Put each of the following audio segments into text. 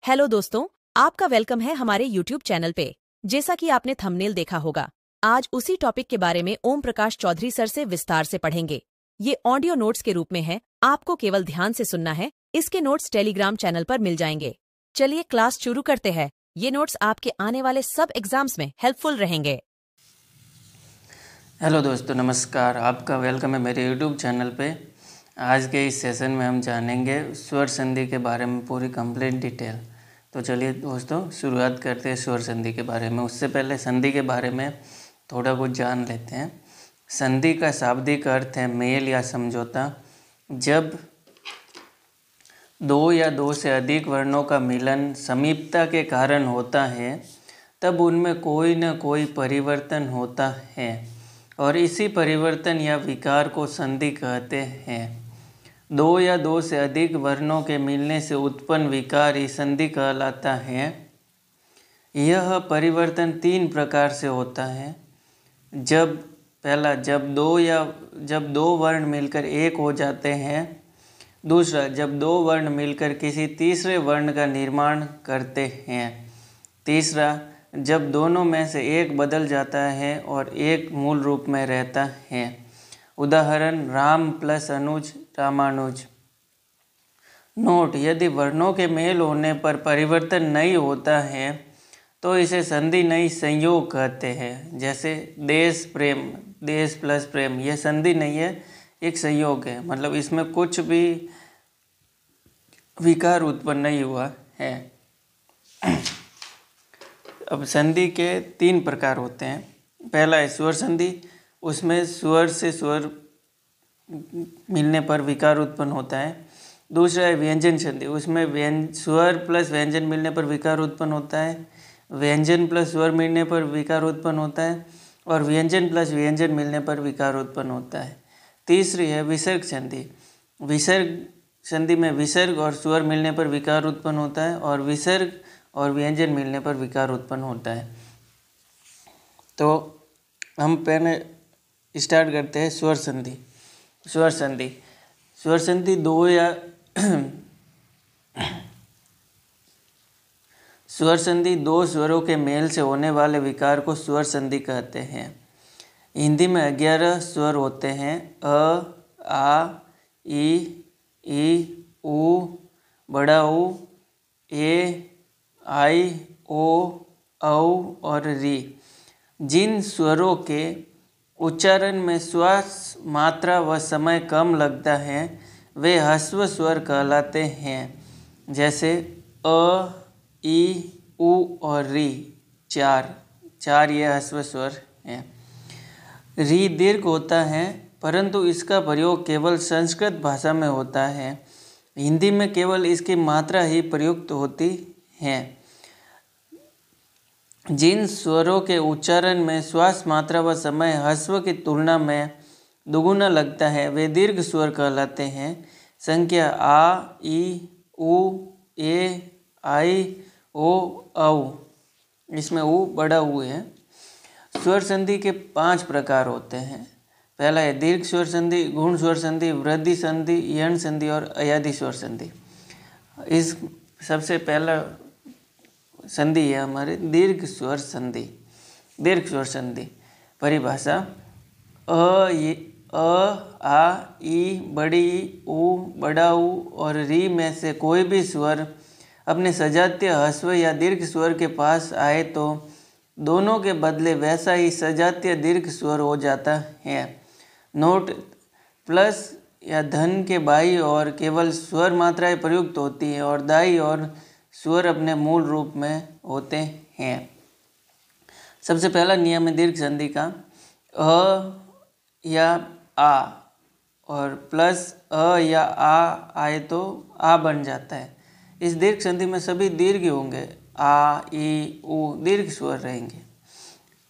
Hello दोस्तों, आपका welcome है हमारे YouTube चैनल पे। जैसा कि आपने थंबनेल देखा होगा, आज उसी टॉपिक के बारे में ओम प्रकाश चौधरी सर से विस्तार से पढ़ेंगे। ये ऑडियो नोट्स के रूप में है, आपको केवल ध्यान से सुनना है। इसके नोट्स टेलीग्राम चैनल पर मिल जाएंगे। चलिए क्लास शुरू करते हैं। ये नोट्स आपके आने वाले सब एग्जाम्स में हेल्पफुल रहेंगे। हेलो दोस्तों, नमस्कार। आपका वेलकम है मेरे यूट्यूब चैनल पे। आज के इस सेशन में हम जानेंगे स्वर संधि के बारे में पूरी कंप्लीट डिटेल। तो चलिए दोस्तों, शुरुआत करते हैं स्वर संधि के बारे में। उससे पहले संधि के बारे में थोड़ा कुछ जान लेते हैं। संधि का शाब्दिक अर्थ है मेल या समझौता। जब दो या दो से अधिक वर्णों का मिलन समीपता के कारण होता है, तब उनमें कोई न कोई परिवर्तन होता है और इसी परिवर्तन या विकार को संधि कहते हैं। दो या दो से अधिक वर्णों के मिलने से उत्पन्न विकार ही संधि कहलाता है। यह परिवर्तन तीन प्रकार से होता है। जब दो वर्ण मिलकर एक हो जाते हैं। दूसरा, जब दो वर्ण मिलकर किसी तीसरे वर्ण का निर्माण करते हैं। तीसरा, जब दोनों में से एक बदल जाता है और एक मूल रूप में रहता है। उदाहरण, राम प्लस अनुज रामानुज। नोट: यदि वर्णों के मेल होने पर परिवर्तन नहीं होता है तो इसे संधि नहीं संयोग कहते हैं। जैसे देश प्रेम, देश प्लस प्रेम, यह संधि नहीं है, एक संयोग है। मतलब इसमें कुछ भी विकार उत्पन्न नहीं हुआ है। अब संधि के तीन प्रकार होते हैं। पहला है स्वर संधि। उसमें स्वर से स्वर मिलने पर विकार उत्पन्न होता है। दूसरा है व्यंजन संधि। उसमें स्वर प्लस व्यंजन मिलने पर विकार उत्पन्न होता है। व्यंजन प्लस स्वर मिलने पर विकार उत्पन्न होता है और व्यंजन प्लस व्यंजन मिलने पर विकार उत्पन्न होता है। तीसरी है विसर्ग संधि। विसर्ग संधि में विसर्ग और स्वर मिलने पर विकार उत्पन्न होता है और विसर्ग और व्यंजन मिलने पर विकार उत्पन्न होता है। तो हम पहले स्टार्ट करते हैं स्वर संधि। स्वर संधि स्वर संधि दो स्वरों के मेल से होने वाले विकार को स्वर संधि कहते हैं। हिंदी में 11 स्वर होते हैं: अ, आ, ई, उ, बड़ा ऊ, ए, आई, ओ, औ और री। जिन स्वरों के उच्चारण में श्वास, मात्रा व समय कम लगता है वे ह्रस्व स्वर कहलाते हैं। जैसे अ, ई, उ और री। चार ये ह्रस्व स्वर हैं। री दीर्घ होता है, परंतु इसका प्रयोग केवल संस्कृत भाषा में होता है। हिंदी में केवल इसकी मात्रा ही प्रयुक्त होती है। जिन स्वरों के उच्चारण में श्वास, मात्रा व समय ह्रस्व की तुलना में दुगुना लगता है वे दीर्घ स्वर कहलाते हैं। संख्या आ, ई, उ, ए, आई, ओ, औ। इसमें उ बड़ा ऊ है। स्वर संधि के 5 प्रकार होते हैं। पहला है दीर्घ स्वर संधि, गुण स्वर संधि, वृद्धि संधि, यण संधि और अयादि स्वर संधि। इस सबसे पहला संधि है हमारे दीर्घ स्वर संधि। दीर्घ स्वर संधि परिभाषा: अ, आ, ई, बड़ी ई, उ, बड़ा ऊ और री में से कोई भी स्वर अपने सजातीय ह्रस्व या दीर्घ स्वर के पास आए तो दोनों के बदले वैसा ही सजातीय दीर्घ स्वर हो जाता है। नोट: प्लस या धन के बाईं ओर केवल स्वर मात्राएं प्रयुक्त होती हैं और दाईं ओर स्वर अपने मूल रूप में होते हैं। सबसे पहला नियम है दीर्घ संधि का। अ या आ और प्लस अ या आ आए तो आ बन जाता है। इस दीर्घ संधि में सभी दीर्घ होंगे। आ, ई, उ दीर्घ स्वर रहेंगे।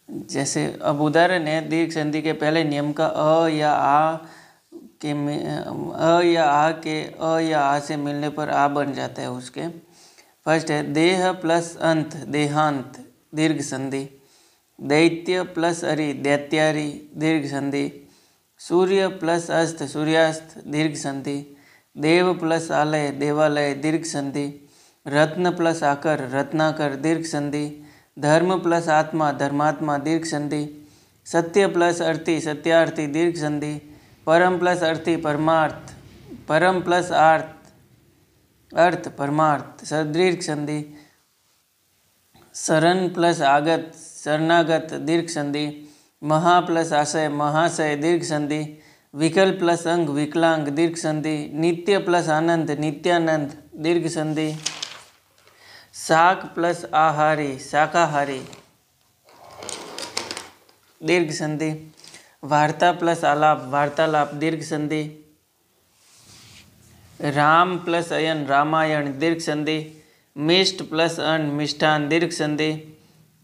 जैसे अब उदाहरण है दीर्घ संधि के पहले नियम का। अ या आ के आ से मिलने पर आ बन जाता है उसके। फर्स्ट है देह प्लस अंत, देहांत दीर्घ संधि। दैत्य प्लस अरि, दैत्यारि दीर्घ संधि। सूर्य प्लस अस्त, सूर्यास्त दीर्घ संधि। देव प्लस आलय, देवालय दीर्घ संधि। रत्न प्लस आकर रत्नाकर दीर्घ संधि। धर्म प्लस आत्मा धर्मात्मा दीर्घ संधि। सत्य प्लस अर्थी सत्यार्थी दीर्घ संधि। परम प्लस अर्थी परमार्थ परम प्लस अर्थ परमार्थ दीर्घ संधि। शरण प्लस आगत शरणागत दीर्घ संधि। महा प्लस आशय महाशय दीर्घ संधि। विकल्प प्लस अंग विकलांग दीर्घ संधि। नित्य प्लस आनंद नित्यानंद दीर्घ संधि। शाक प्लस आहारी शाकाहारी दीर्घ संधि। वार्ता प्लस आलाप वार्तालाप दीर्घ संधि। राम प्लस अयन रामायण दीर्घ संधि। मिष्ट प्लस अन्न मिष्ठान दीर्घ संधि।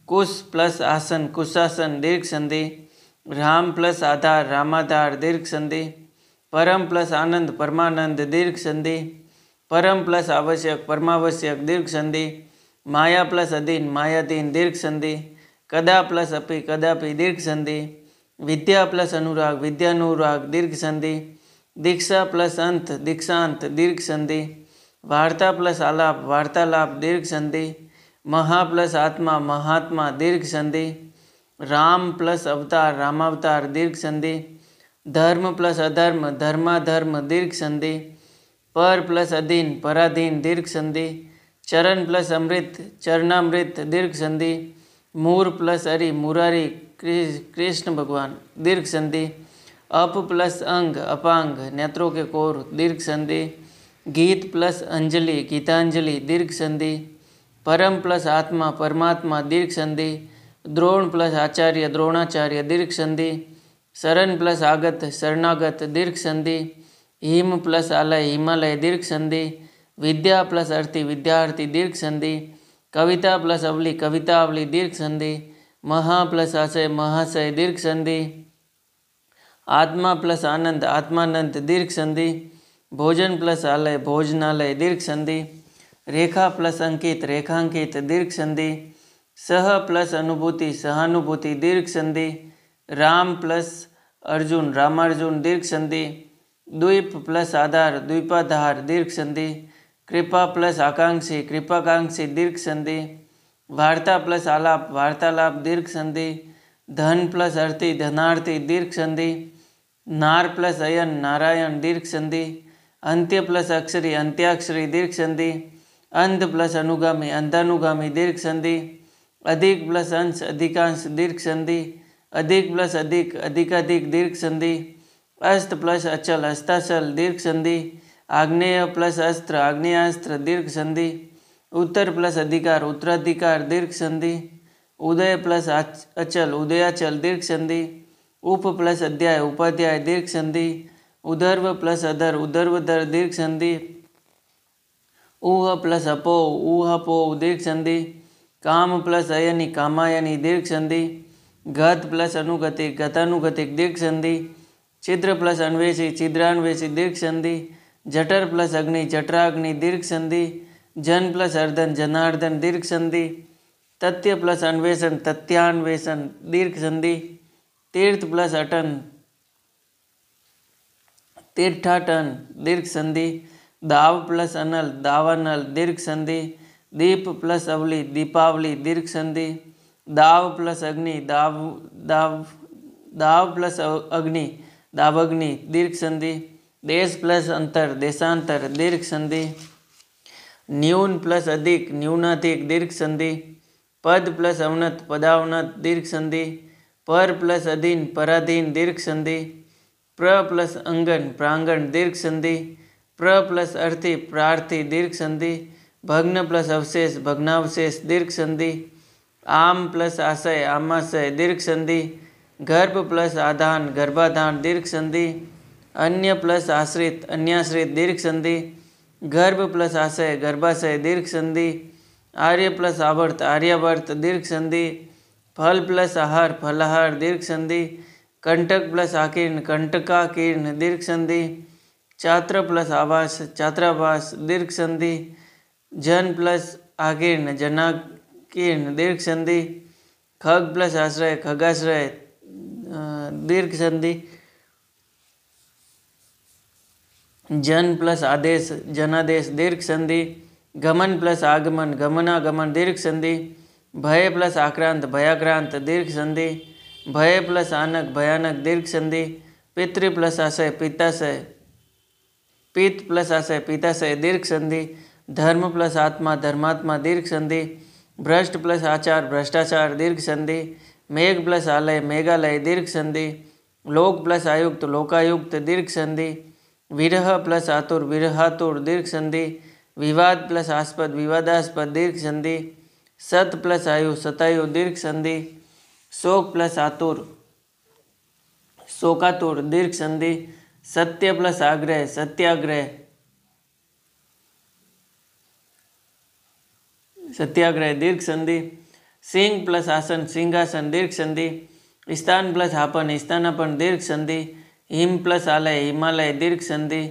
कुश प्लस आसन कुशासन दीर्घ संधि। राम प्लस आधार रामाधार दीर्घ संधि। परम प्लस आनंद परमानंद दीर्घ संधि। परम प्लस आवश्यक परमावश्यक दीर्घ संधि। माया प्लस अधीन मायाधीन दीर्घ संधि। कदा प्लस अपि कदापि दीर्घ संधि। विद्या प्लस अनुराग विद्यानुराग दीर्घ संधि। दीक्षा प्लस अंत दीक्षांत दीर्घ संधि। वार्ता प्लस आलाप वार्तालाप दीर्घ संधि। महा प्लस आत्मा महात्मा दीर्घ संधि। राम प्लस अवतार रामावतार दीर्घ संधि। धर्म प्लस अधर्म धर्माधर्म दीर्घ संधि। पर प्लस अधीन पराधीन दीर्घ संधि। चरण प्लस अमृत चरणामृत दीर्घ संधि। मूर प्लस अरि मुरारी कृष्ण भगवान दीर्घ संधि। अप प्लस अंग अपांग नेत्रों के कोर दीर्घ संधि। गीत प्लस अंजलि गीतांजलि दीर्घ संधि। परम प्लस आत्मा परमात्मा दीर्घ संधि। द्रोण प्लस आचार्य द्रोणाचार्य दीर्घ संधि। शरण प्लस आगत शरणागत दीर्घ संधि। हिम प्लस आलय हिमालय दीर्घ संधि। विद्या प्लस अर्थी विद्यार्थी दीर्घ संधि। कविता प्लस अवली कवितावली दीर्घ संधि। महा प्लस आशय महाशय दीर्घ संधि। आत्मा प्लस आनंद आत्मानंद दीर्घ संधि। भोजन प्लस आलय भोजनालय दीर्घ संधि। रेखा प्लस अंकित रेखांकित दीर्घ संधि। सह प्लस अनुभूति सहानुभूति दीर्घ संधि। राम प्लस अर्जुन रामार्जुन दीर्घ संधि। द्वीप प्लस आधार द्वीपाधार दीर्घ संधि। कृपा प्लस आकांक्षी कृपाकांक्षी दीर्घ संधि। वार्ता प्लस आलाप वार्तालाप दीर्घ संधि। धन प्लस अर्थी धनार्थी दीर्घ संधि। नार प्लस अयन नारायण दीर्घ संधि। अंत्य प्लस अक्षरी अंत्याक्षरी दीर्घ संधि। अंध प्लस अनुगामी अंधानुगामी दीर्घ संधि। अधिक प्लस अंश अधिकांश दीर्घ संधि। अधिक प्लस अधिक अधिकाधिक दीर्घ संधि। अस्त प्लस अचल अस्ताचल दीर्घ संधि। आग्नेय प्लस अस्त्र आग्नेयास्त्र दीर्घ संधि। उत्तर प्लस अधिकार उत्तराधिकार दीर्घ संधि। उदय प्लस अचल उदयाचल दीर्घ संधि। उप प्लस अध्याय उपाध्याय दीर्घ संधि। उदर्व प्लस अधर उदर्वधर दीर्घ संधि। ऊह प्लस अपो ऊहपो दीर्घ संधि। काम प्लस अयनि कामायनि दीर्घ संधि। गत प्लस अनुगति गतानुगतिक दीर्घ संधि। छिद्र प्लस अन्वेषी छिद्रान्वेषी दीर्घ संधि। जठर प्लस अग्नि जठराग्नि दीर्घ संधि। जन प्लस अर्धन जनार्दन दीर्घ संधि। तथ्य प्लस अन्वेषण तथ्यान्वेषण दीर्घ संधि। तीर्थ प्लस अटन तीर्थाटन दीर्घ संधि। दाव प्लस अनल दावानल दीर्घ संधि। दीप प्लस अवली दीपावली दीर्घ संधि। दाव प्लस अग्नि दाव प्लस अग्नि दावग्नि दीर्घ संधि। देश प्लस अंतर देशांतर दीर्घ संधि। न्यून प्लस अधिक न्यूनाधिक दीर्घ संधि। पद प्लस अवनत पदावनत दीर्घ संधि। पर प्लस अधीन पराधीन दीर्घ संधि। प्र प्लस अंगन प्रांगण दीर्घ संधि। प्र प्लस अर्थी प्रार्थी दीर्घ संधि। भग्न प्लस अवशेष भग्नावशेष दीर्घ संधि। आम प्लस आशय आमाशय दीर्घ संधि। गर्भ प्लस आधान गर्भाधान दीर्घ संधि। अन्य प्लस आश्रित अन्याश्रित दीर्घ संधि। गर्भ प्लस आशय गर्भाशय दीर्घ संधि। आर्य प्लस आवर्त आर्यावर्त दीर्घ संधि। फल प्लस आहार फलाहार दीर्घ संधि। कंटक प्लस आकीर्ण कंटकाकीर्ण दीर्घ संधि। छात्र प्लस आवास छात्रावास दीर्घ संधि। जन प्लस आकीर्ण जनाकीर्ण दीर्घ संधि। खग प्लस आश्रय खगाश्रय दीर्घ संधि। जन प्लस आदेश जनादेश दीर्घ संधि। गमन प्लस आगमन, गमनागमन दीर्घ संधि। भय प्लस आक्रांत, भयाक्रांत दीर्घ संधि। भय प्लस आनक, भयानक दीर्घ संधि। पितृ प्लस आशय, पित्ताशय, पित्त प्लस आशय, पित्ताशय दीर्घ संधि। धर्म प्लस आत्मा, धर्मात्मा दीर्घ संधि। भ्रष्ट प्लस आचार, भ्रष्टाचार दीर्घ संधि। मेघ प्लस आलय, मेघालय दीर्घ संधि। लोक प्लस आयुक्त, लोकायुक्त दीर्घ संधि। विरह प्लस आतुर, विरहातुर दीर्घ संधि। विवाद प्लस आस्पद, विवादास्पद दीर्घ संधि। सत प्लस आयु, सतायु दीर्घ संधि। शोक प्लस आतुर, शोकातुर दीर्घ संधि। सत्य प्लस आग्रह, सत्याग्रह, सत्याग्रह दीर्घ संधि। सिंह प्लस आसन, सिंहासन दीर्घ संधि। स्थान प्लस आपन, स्थानापन दीर्घ संधि। हिम प्लस आलय, हिमालय दीर्घ संधि।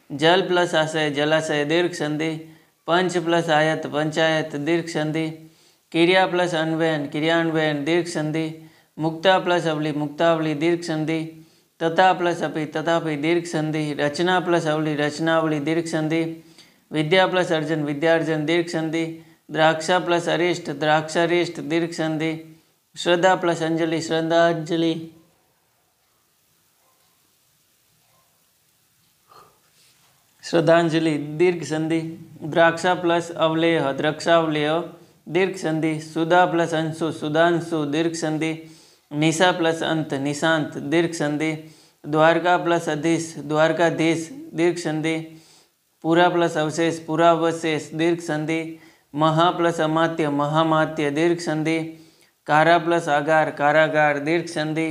जल प्लस आशय, जलाशय दीर्घ संधि। पंच प्लस आयत, पंचायत दीर्घ संधि। क्रिया प्लस अन्वयन, क्रियान्वयन दीर्घ संधि। मुक्ता प्लस अवली, मुक्तावली दीर्घ संधि। तथा प्लस अपि, तथापि दीर्घ संधि। रचना प्लस अवली, रचनावली दीर्घ संधि। विद्या प्लस अर्जन, विद्यार्जन दीर्घ संधि। द्राक्षा प्लस अरिष्ट, द्राक्षारिष्ट दीर्घ संधि। श्रद्धा प्लस अंजलि, श्रद्धांजलि। श्रद्धांजलि दीर्घ संधि। द्राक्षा प्लस अवलेय, द्राक्षावलेय दीर्घ संधि। सुधा प्लस अंशु, सुधांशु दीर्घ संधि। निशा प्लस अंत, निशांत दीर्घ संधि। द्वारका प्लस अधीश, द्वारकाधीश दीर्घ संधि। पुरा प्लस अवशेष, पुरावशेष दीर्घ संधि। महा प्लस अमात्य, महामात्य दीर्घ संधि। कारा प्लस आगार, कारागार दीर्घ संधि।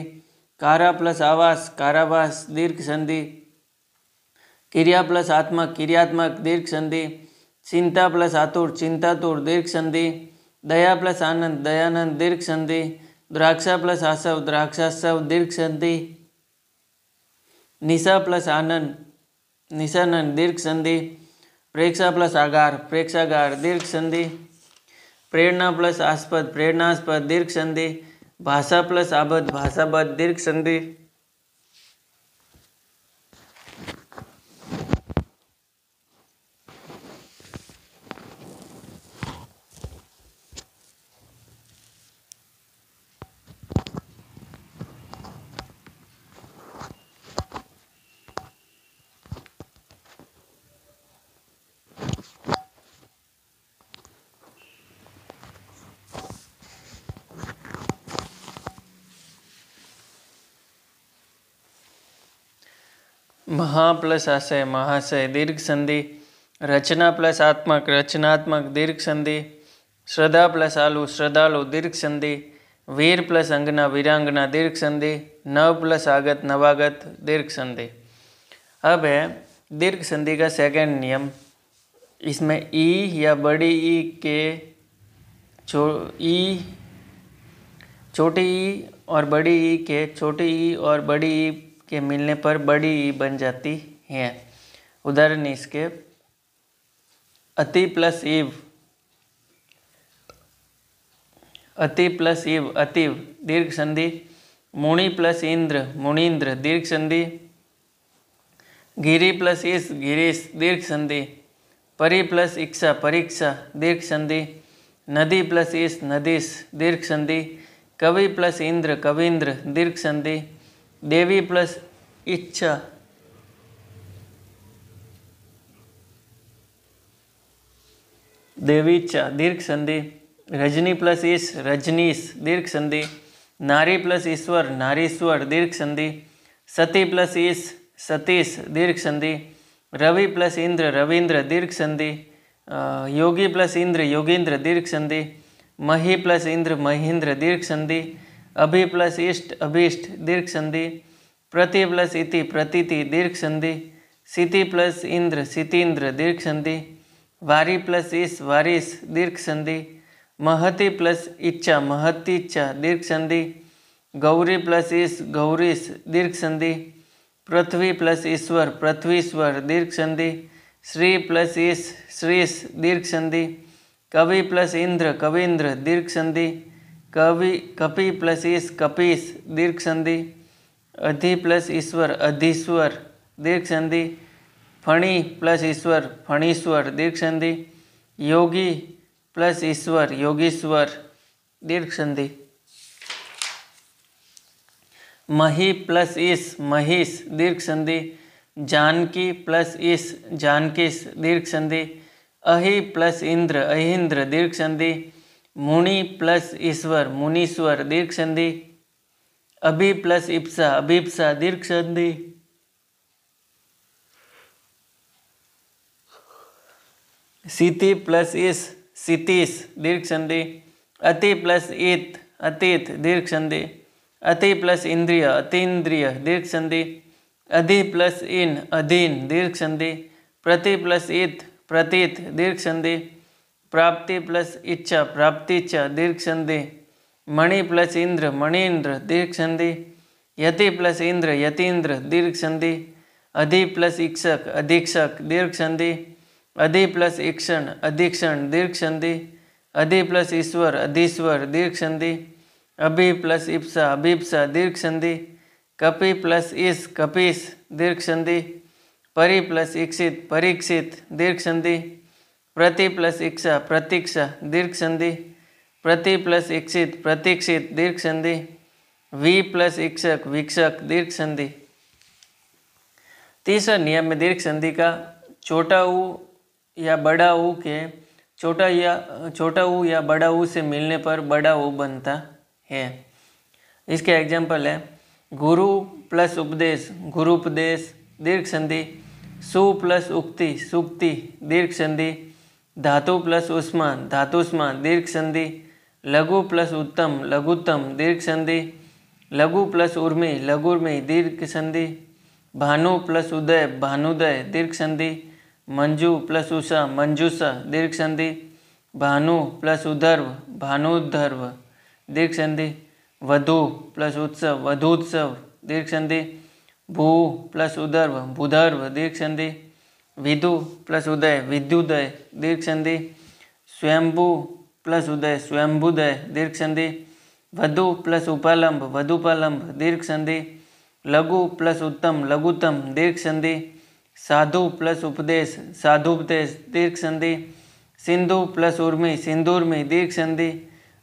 कारा प्लस आवास, कारावास दीर्घ संधि। क्रिया प्लस आत्मक, क्रियात्मक दीर्घ संधि। चिंता प्लस आतुर, चिंतातुर दीर्घ संधि। दया प्लस आनंद, दयानंद दीर्घ संधि। द्राक्षा प्लस आसव, द्राक्षासव दीर्घ संधि। निशा प्लस आनंद, निशानंद दीर्घ संधि। प्रेक्षा प्लस आगार, प्रेक्षागार दीर्घ संधि। प्रेरणा प्लस आस्पद, प्रेरणास्पद दीर्घ संधि। भाषा प्लस आबद्ध, भाषाबद्ध दीर्घ संधि। महा प्लस आशय, महाशय दीर्घ संधि। रचना प्लस आत्मक, रचनात्मक दीर्घ संधि। श्रद्धा प्लस आलु, श्रद्धालु दीर्घ संधि। वीर प्लस अंगना, वीरांगना दीर्घ संधि। नव प्लस आगत, नवागत दीर्घ संधि। अब है दीर्घ संधि का सेकंड नियम। इसमें ई या बड़ी ई के छोटी ई और बड़ी ई के छोटी ई और बड़ी ई के मिलने पर बड़ी ई बन जाती है। उदाहरण इसके अति प्लस इव, अति प्लस इव अतिव दीर्घ संधि। मुनि प्लस इंद्र, मुनीन्द्र दीर्घ संधि। गिरी प्लस इस, गिरीश दीर्घ संधि। परि प्लस इक्षा, परीक्षा दीर्घ संधि। नदी प्लस इस, नदीश दीर्घ संधि। कवि प्लस इंद्र, कवींद्र दीर्घ संधि। देवी प्लस इच्छा, देवीच्छा दीर्घ संधि। रजनी प्लस इस, रजनीश दीर्घ संधि। नारी प्लस ईश्वर, नारीश्वर दीर्घ संधि। सती प्लस इस, सतीश दीर्घ संधि। रवि प्लस इंद्र, रवींद्र दीर्घ संधि। योगी प्लस इंद्र, योगींद्र दीर्घ संधि। मही प्लस इंद्र, महेंद्र दीर्घ संधि। अभि प्लस इष्ट, अभीष्ट दीर्घ संधि। प्रति प्लस इति, प्रतीति दीर्घ संधि। सिति प्लस इंद्र, सितीन्द्र दीर्घ संधि। वारी प्लस इस, वारिस दीर्घ संधि। महति प्लस इच्छा, महतीच्छा दीर्घ संधि। गौरी प्लस इस, गौरीश दीर्घ संधि। पृथ्वी प्लस ईश्वर, पृथ्वीश्वर दीर्घ संधि। श्री प्लस इस, श्रीश दीर्घ संधि। कवि प्लस इंद्र, कवींद्र दीर्घ संधि। कपि प्लस इस, कपीश दीर्घ संधि। अधि प्लस ईश्वर, अधीश्वर दीर्घ संधि। फणी प्लस ईश्वर, फणीश्वर दीर्घ संधि। योगी प्लस ईश्वर योगीश्वर दीर्घ संधि। मही प्लस ईश महिष दीर्घ संधि। जानकी प्लस ईश जानकीश दीर्घ संधि। अहि प्लस इंद्र अहिंद्र दीर्घ संधि। मुनि प्लस ईश्वर मुनीश्वर दीर्घ संधि। अभि प्लस इप्सा अभिप्सा दीर्घ संधि। सीति प्लस इस सीतीश दीर्घ संधि। अति प्लस इत अतीत दीर्घ संधि। अति प्लस इंद्रिय अतीन्द्रिय दीर्घ संधि। अधि प्लस इन अधीन दीर्घ संधि। प्रति प्लस इत प्रतीत दीर्घ संधि। प्राप्ति प्लस इच्छा प्राप्तिच्छा दीर्घ संधि। मणि प्लस इंद्र मणीन्द्र दीर्घ संधि। यति प्लस इंद्र यतीन्द्र दीर्घ संधि। अधि प्लस इक्षक अधीक्षक दीर्घ संधि। अधि प्लस ईक्षण अधीक्षण दीर्घ संधि। अधि प्लस ईश्वर अधीश्वर दीर्घ संधि। अभि प्लस इप्सा अभिप्सा दीर्घ संधि। कपि प्लस ईश कपीश दीर्घ संधि। परि प्लस इक्षित परीक्षित दीर्घ संधि। प्रति प्लस इक्षा प्रतीक्षा दीर्घ संधि। प्रति प्लस इक्षित प्रतीक्षित दीर्घ संधि। वी प्लस इक्षक वीक्षक दीर्घ संधि। तीसरा नियम में दीर्घ संधि का छोटा ऊ या बड़ा ऊ के छोटा ऊ या बड़ा ऊ से मिलने पर बड़ा ऊ बनता है। इसके एग्जाम्पल है गुरु प्लस उपदेश गुरुपदेश दीर्घ संधि। सु प्लस उक्ति सुक्ति दीर्घ संधि। धातु प्लस उष्मा धातुष्मा दीर्घ संधि। लघु प्लस उत्तम लघुत्तम दीर्घ संधि। लघु प्लस उर्मी लघुर्मी दीर्घ संधि। भानु प्लस उदय भानुदय दीर्घ संधि। मंजू प्लस उषा मंजूषा दीर्घ संधि। भानु प्लस उधर्व भानुधर्व दीर्घ संधि। वधु प्लस उत्सव वधूत्सव दीर्घ संधि। भू प्लस उधर्व भूधर्व दीर्घ संधि। विदु प्लस उदय विद्युदय दीर्घ संधि। स्वयंभू प्लस उदय स्वयंभुदय दीर्घ संधि। वधु प्लस उपालंब वधुपालंब दीर्घ संधि। लघु प्लस उत्तम लघुत्तम दीर्घ संधि। साधु प्लस उपदेश साधुपदेश दीर्घ संधि। सिंधु प्लस उर्मी सिंधुर्मी दीर्घ संधि।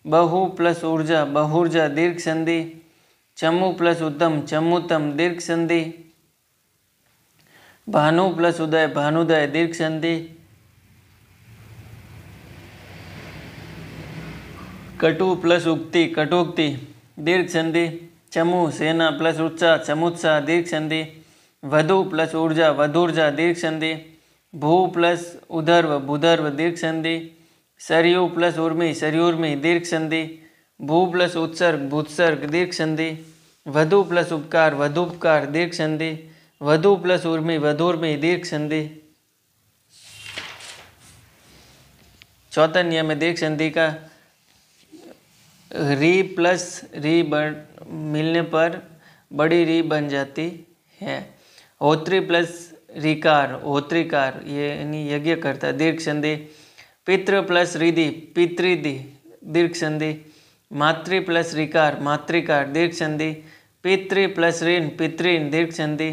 बहु प्लस ऊर्जा बहुर्जा दीर्घ संधि। चमु प्लस उत्तम चमुत्तम दीर्घ संधि। भानु प्लस उदय भानुदय दीर्घ संधि। कटु प्लस उक्ति कटुक्ति दीर्घ संधि। चमु सेना प्लस उत्साह चमुत्साह दीर्घ संधि। वधु प्लस ऊर्जा वधुर्जा दीर्घ संधि। भू प्लस उधर्व भूधर्व दीर्घ संधि। सरयू प्लस उर्मी सरयूर्मी दीर्घ संधि। भू प्लस उत्सर्ग भूत्सर्ग दीर्घ संधि। वधु प्लस उपकार वधुपकार दीर्घ संधि। वधु प्लस उर्मी वधुर्मी दीर्घ संधि। चौथा नियम में दीर्घ संधि का री प्लस री मिलने पर बड़ी री बन जाती है। होत्री प्लस रिकार होत्रिकार ये यानी यज्ञ करता दीर्घ संधि। पितृ प्लस रिधि पितृधि दीर्घ संधि। मातृ प्लस रिकार मातृकार दीर्घ संधि। पितृ प्लस ऋण पितृण दीर्घ संधि।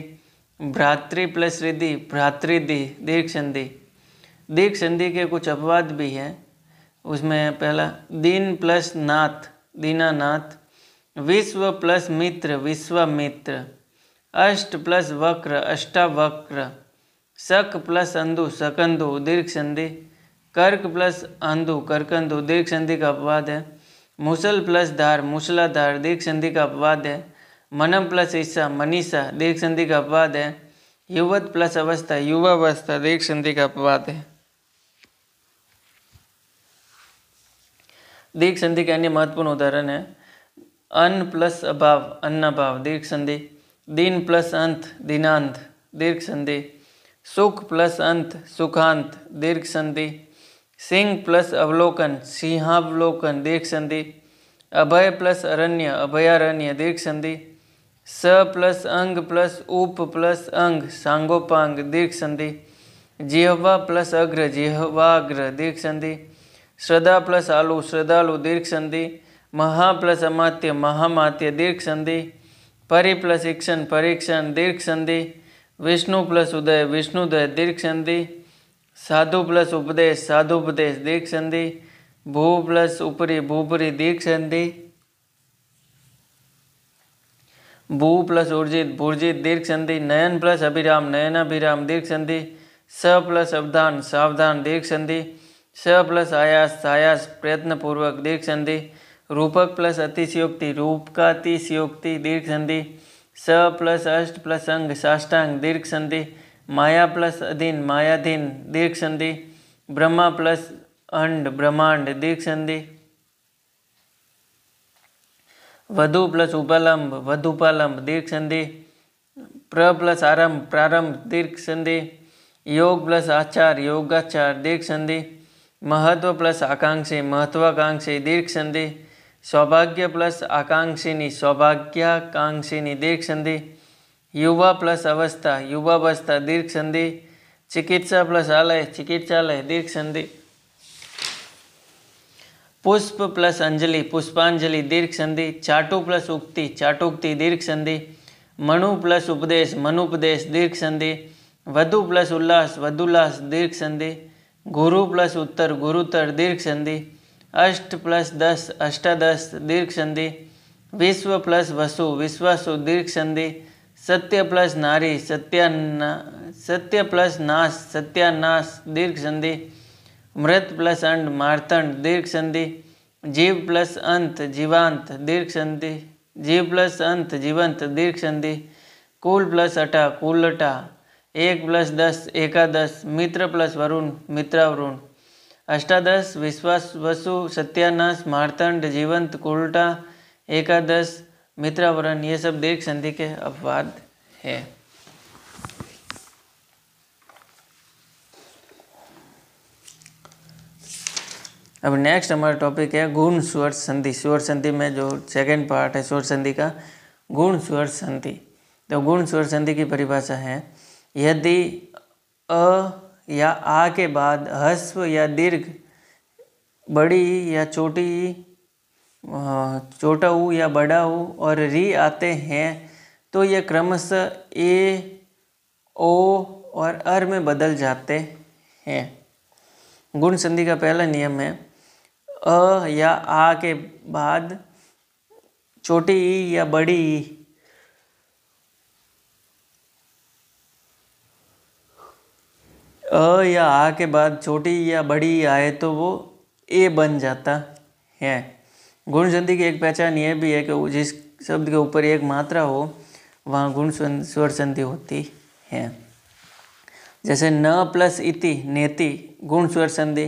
भ्रातृ प्लस रिधि भ्रातृधि दीर्घ संधि। दीर्घ संधि के कुछ अपवाद भी हैं। उसमें पहला दीन प्लस नाथ दीनानाथ। विश्व प्लस मित्र विश्वामित्र। अष्ट प्लस वक्र अष्टावक्र। शक प्लस अंधु शकंधु दीर्घ संधि। कर्क प्लस अंधु करकंधु दीर्घ संधि का अपवाद है। मुसल प्लस धार मूसलाधार दीर्घ संधि का अपवाद है। मनम प्लस ईसा मनीषा दीर्घ संधि का अपवाद है। युवत प्लस अवस्था युवावस्था दीर्घ संधि का अपवाद है। दीर्घ संधि के अन्य महत्वपूर्ण उदाहरण है अन्न प्लस अभाव अन्नाभाव दीर्घ संधि। दीन प्लस अंत दीनांत दीर्घ संधि। सुख प्लस अंत सुखांत दीर्घ संधि। सिंह प्लस अवलोकन सिंहावलोकन दीर्घ संधि। अभय प्लस अरण्य अभयारण्य दीर्घ संधि। स प्लस अंग प्लस उप प्लस अंग सांगोपांग दीर्घ संधि। जिह्वा प्लस अग्र जिह्वाग्र दीर्घ संधि। श्रद्धा प्लस आलु श्रद्धालु दीर्घ संधि। महा प्लस अमात्य महामात्य दीर्घ संधि। परि प्लस ईक्षण परीक्षण दीर्घ संधि। विष्णु प्लस उदय विष्णुदय दीर्घ संधि। साधु प्लस उपदेश साधुपदेश दीर्घ संधि। भू प्लस उपरी भूपरी दीर्घ संधि। भू प्लस ऊर्जित भूर्जित दीर्घ संधि। नयन प्लस अभिराम नयनाभिराम दीर्घ संधि। स प्लस अवधान सावधान दीर्घ संधि। स प्लस आयास सायास प्रयत्नपूर्वक दीर्घ संधि। रूपक प्लस अतिशयोक्ति रूपकातिशयोक्ति दीर्घ संधि। स प्लस अष्ट प्लस अंग साष्टांग दीर्घ संधि। माया प्लस अधीन मायाधीन दीर्घ संधि। ब्रह्मा प्लस अंड ब्रह्मांड दीर्घ संधि। वधु प्लस उपलम्ब वधुपालम्ब दीर्घ संधि। प्र प्लस आरंभ प्रारंभ दीर्घ संधि। योग प्लस आचार योगाचार दीर्घ संधि। महत्व प्लस आकांक्षी महत्वाकांक्षी दीर्घ संधि। सौभाग्य प्लस आकांक्षिनी सौभाग्याकांक्षिनी दीर्घ संधि। युवा प्लस अवस्था युवावस्था दीर्घ संधि। चिकित्सा प्लस आलय चिकित्सालय दीर्घ संधि। पुष्प प्लस अंजलि पुष्पांजलि दीर्घ संधि। चाटु प्लस उक्ति चाटुक्ति दीर्घ संधि। मनु प्लस उपदेश मनुपदेश दीर्घ संधि। वधु प्लस उल्लास वधुल्लास दीर्घ संधि। गुरु प्लस उत्तर गुरुतर दीर्घ संधि। अष्ट प्लस दस अष्टादश दीर्घ संधि। विश्व प्लस वसु विश्वासु दीर्घ संधि। सत्य प्लस नारी सत्य प्लस नाश सत्यानाश दीर्घ संधि। मृत प्लस अंड मार्तंड दीर्घ संधि। जीव प्लस अंत जीवांत दीर्घ संधि। जीव प्लस अंत जीवंत दीर्घ संधि। कुल प्लस अटा कुलटा। एक प्लस दस एकादश। मित्र प्लस वरुण मित्रावरुण। अष्टादश विश्वास वसु सत्यानाश मार्तंड जीवंत कुलटा एकादश मित्रावरण ये सब दीर्घ संधि के अपवाद है। अब नेक्स्ट हमारा टॉपिक है गुण स्वर संधि। स्वर संधि में जो सेकंड पार्ट है स्वर संधि का गुण स्वर संधि। तो गुण स्वर संधि की परिभाषा है यदि अ या आ के बाद ह्रस्व या दीर्घ बड़ी या छोटी छोटा ऊ या बड़ा ऊ और री आते हैं तो ये क्रमशः ए ओ और अर में बदल जाते हैं। गुण संधि का पहला नियम है अ या आ के बाद छोटी ई या बड़ी ई अ या आ के बाद छोटी या बड़ी आए तो वो ए बन जाता है। गुण संधि की एक पहचान यह भी है कि जिस शब्द के ऊपर एक मात्रा हो वहाँ गुण स्वर संधि होती है। जैसे न प्लस इति नेति गुण स्वर संधि।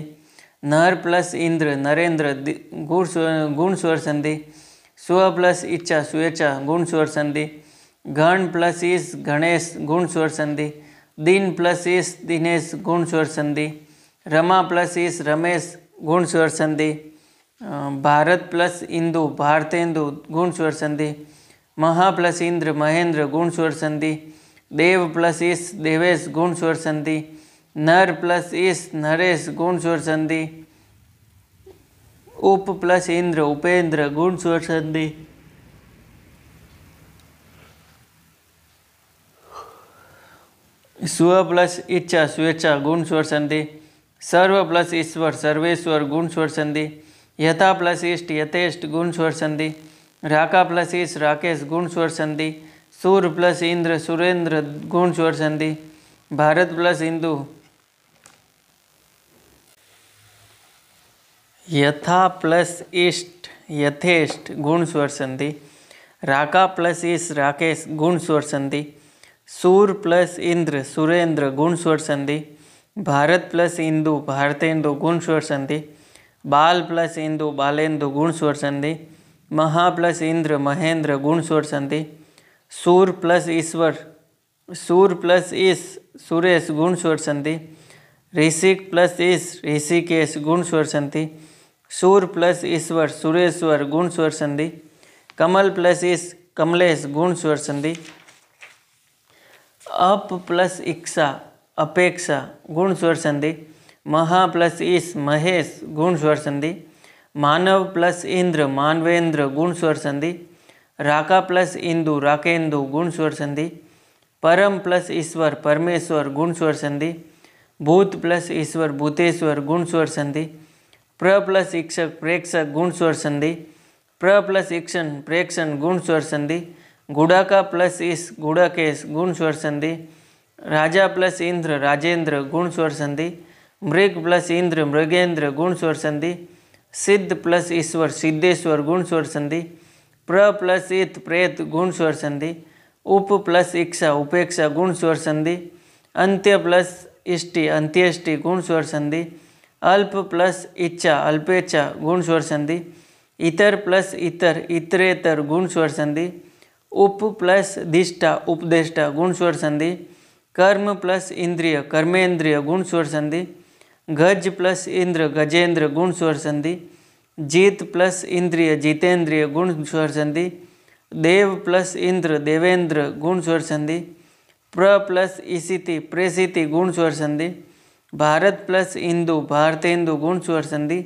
नर प्लस इंद्र नरेंद्र गुण स्वर संधि। स्व प्लस इच्छा स्वेच्छा गुण स्वर संधि। गण प्लस इस गणेश गुण स्वर संधि। दिन प्लस इस दिनेश गुण स्वर संधि। रमा प्लस इस रमेश गुण स्वर संधि। भारत प्लस इंदु भारतेंदु गुण स्वर संधि। महा प्लस इंद्र महेंद्र गुण स्वर संधि। देव प्लस इस देवेश गुण स्वर संधि। नर प्लस इस नरेश गुण स्वर संधि। उप प्लस इंद्र उपेंद्र गुण स्वर संधि। स्व प्लस इच्छा स्वेच्छा गुण स्वर संधि। सर्व प्लस ईश्वर सर्वेश्वर गुण स्वर संधि। यथा प्लस इष्ट यथेष्ट गुण स्वर संधि। राका प्लस इस राकेश गुण स्वर संधि। सूर प्लस इंद्र सुरेंद्र गुण स्वर संधि। भारत प्लस इंदु यथा प्लस इष्ट यथेष्ट गुण स्वर संधि। राका प्लस इस राकेश गुण स्वर संधि। सूर प्लस इंद्र सुरेंद्र गुण स्वर संधि। भारत प्लस इंदु भारतेंदु गुण स्वर संधि। बाल प्लस इंदु बालेंदु गुण स्वर संधि। महा प्लस इंद्र महेंद्र गुण स्वर संधि। सूर प्लस ईश्वर सूर प्लस इस सुरेश गुण स्वर संधि। ऋषिक प्लस इस ऋषिकेश गुण स्वर संधि। सूर प्लस ईश्वर सुरेश्वर गुण स्वर संधि। कमल प्लस इस कमलेश गुण स्वर संधि। अप प्लस इक्षा अपेक्षा गुण स्वर संधि। महा प्लस इस महेश गुण स्वर संधि। मानव प्लस इंद्र मानवेंद्र गुण स्वर संधि। राका प्लस इंदु राकेंदु गुण स्वर संधि। परम प्लस ईश्वर परमेश्वर गुण स्वर संधि। भूत प्लस ईश्वर भूतेश्वर गुण स्वर संधि। प्र प्लस इक्षक प्रेक्षक गुण स्वर संधि। प्र प्लस इक्षण प्रेक्षण गुण स्वर संधि। गुड़ाका प्लस इस गुड़ाकेश गुण स्वर संधि। राजा प्लस इंद्र राजेंद्र गुण स्वर संधि। मृग प्लस इंद्र मृगेंद्र गुण स्वर संधि। सिद्ध प्लस ईश्वर सिद्धेश्वर गुण स्वर संधि। प्र प्लस इत प्रेत गुण स्वर संधि। उप प्लस इक्षा उपेक्षा गुण स्वर संधि। अंत्य प्लस इष्टि अंत्येष्टि गुण स्वर संधि। अल्प प्लस इच्छा अल्पेच्छा गुण स्वर संधि। इतर प्लस इतर इतरेतर गुण स्वर संधि। उप प्लस दिष्टा उपदेष्टा गुण स्वर संधि। कर्म प्लस इंद्रिय कर्मेंद्रिय गुण स्वर संधि। गज प्लस इंद्र गजेंद्र गुण स्वर संधि। जीत प्लस इंद्रिय जितेंद्रिय गुण स्वर संधि। देव प्लस इंद्र देवेंद्र गुण स्वर संधि। प्र प्लस ईसिति प्रेसिति गुण स्वर संधि। भारत प्लस इंदु भारतेंदु गुण स्वर संधि।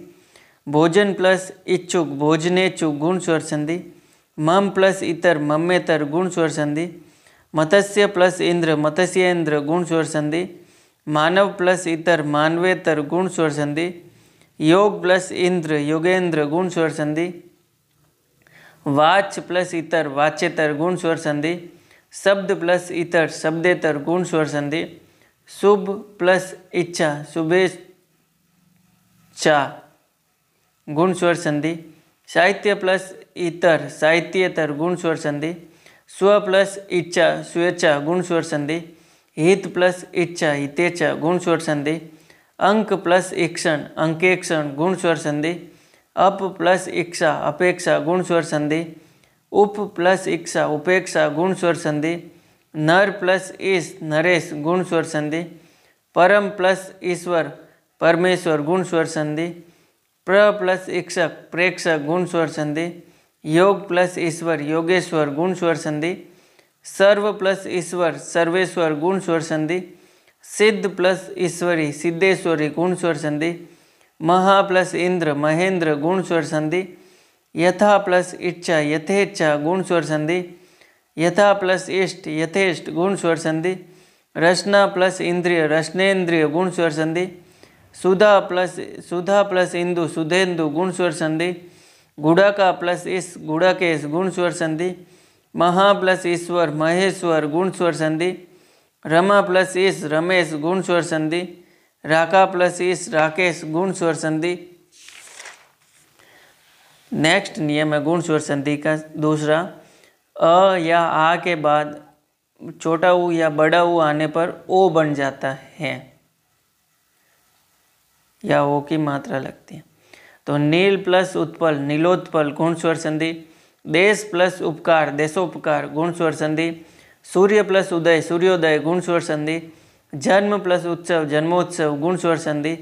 भोजन प्लस इच्छुक भोजनेच्छुक गुण स्वर संधि। मम प्लस इतर ममेतर गुण स्वर संधि। मत्स्य प्लस इंद्र मत्स्येंद्र गुण स्वर संधि। मानव प्लस इतर मानवेतर गुण स्वर संधि। योग प्लस इंद्र योगेंद्र गुण स्वर संधि। वाच प्लस इतर वाचेतर गुण स्वर संधि। शब्द प्लस इतर शब्देतर गुण स्वर संधि। शुभ प्लस इच्छा शुभेच्छा गुण स्वर संधि। साहित्य प्लस इतर साहित्येतर गुण स्वर संधि। स्व प्लस इच्छा स्वेच्छा गुण स्वर संधि। हित प्लस इच्छा हितेच्छा गुण स्वर संधि। अंक प्लस इक्षण अंकेक्षण गुण स्वर संधि। अप प्लस इक्षा अपेक्षा गुण स्वर संधि। उप प्लस इक्षा उपेक्षा गुण स्वर संधि। नर प्लस ईश नरेश गुण स्वर संधि। परम प्लस ईश्वर परमेश्वर गुण स्वर संधि। प्र प्लस इक्षक प्रेक्षक गुण स्वर संधि। योग प्लस ईश्वर योगेश्वर गुण स्वर संधि। सर्व प्लस ईश्वर सर्वेश्वर गुण स्वर संधि। सिद्ध प्लस ईश्वरी सिद्धेश्वरी गुण स्वर संधि। महा प्लस इंद्र महेंद्र गुण स्वर संधि। यथा प्लस इच्छा यथेच्छा गुण स्वर संधि। यथा प्लस इष्ट यथेष्ट गुण स्वर संधि। रसना प्लस इंद्रिय रसनेन्द्रिय गुण स्वर संधि। सुधा प्लस इंदु सुधेंदु गुण स्वर संधि। गुड़ाका प्लस इस गुड़ाकेश गुण स्वर संधि। महा प्लस ईश्वर महेश्वर गुण स्वर संधि। रमा प्लस इस रमेश गुण स्वर संधि। राका प्लस इस राकेश गुण स्वर संधि। नेक्स्ट नियम है गुण स्वर संधि का दूसरा। अ या आ के बाद छोटा ऊ या बड़ा ऊ आने पर ओ बन जाता है या ओ की मात्रा लगती है। तो नील प्लस उत्पल नीलोत्पल गुण स्वर संधि। देश प्लस उपकार देशोपकार गुण स्वर संधि। सूर्य प्लस उदय सूर्योदय गुण स्वर संधि। जन्म प्लस उत्सव जन्मोत्सव गुण स्वर संधि।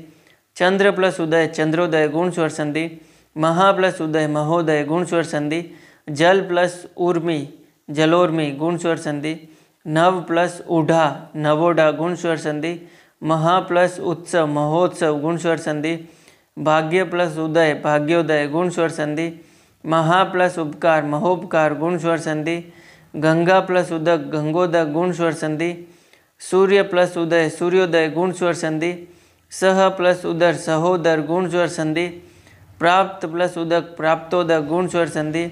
चंद्र प्लस उदय चंद्रोदय गुण स्वर संधि। महा प्लस उदय महोदय गुण स्वर संधि। जल प्लस उर्मी जलोर्मी गुण स्वर संधि। नव प्लस ऊढ़ा नवोढ़ा गुण स्वर संधि। महा प्लस उत्सव महोत्सव गुण स्वर संधि। भाग्य प्लस उदय भाग्योदय गुण स्वर संधि। महा प्लस उपकार महोपकार गुण स्वर संधि। गंगा प्लस उदक गंगोदक गुण स्वर संधि। सूर्य प्लस उदय सूर्योदय गुण स्वर संधि। सह प्लस उदर सहोदर गुण स्वर संधि। प्राप्त प्लस उदक प्राप्तोदक गुण स्वर संधि।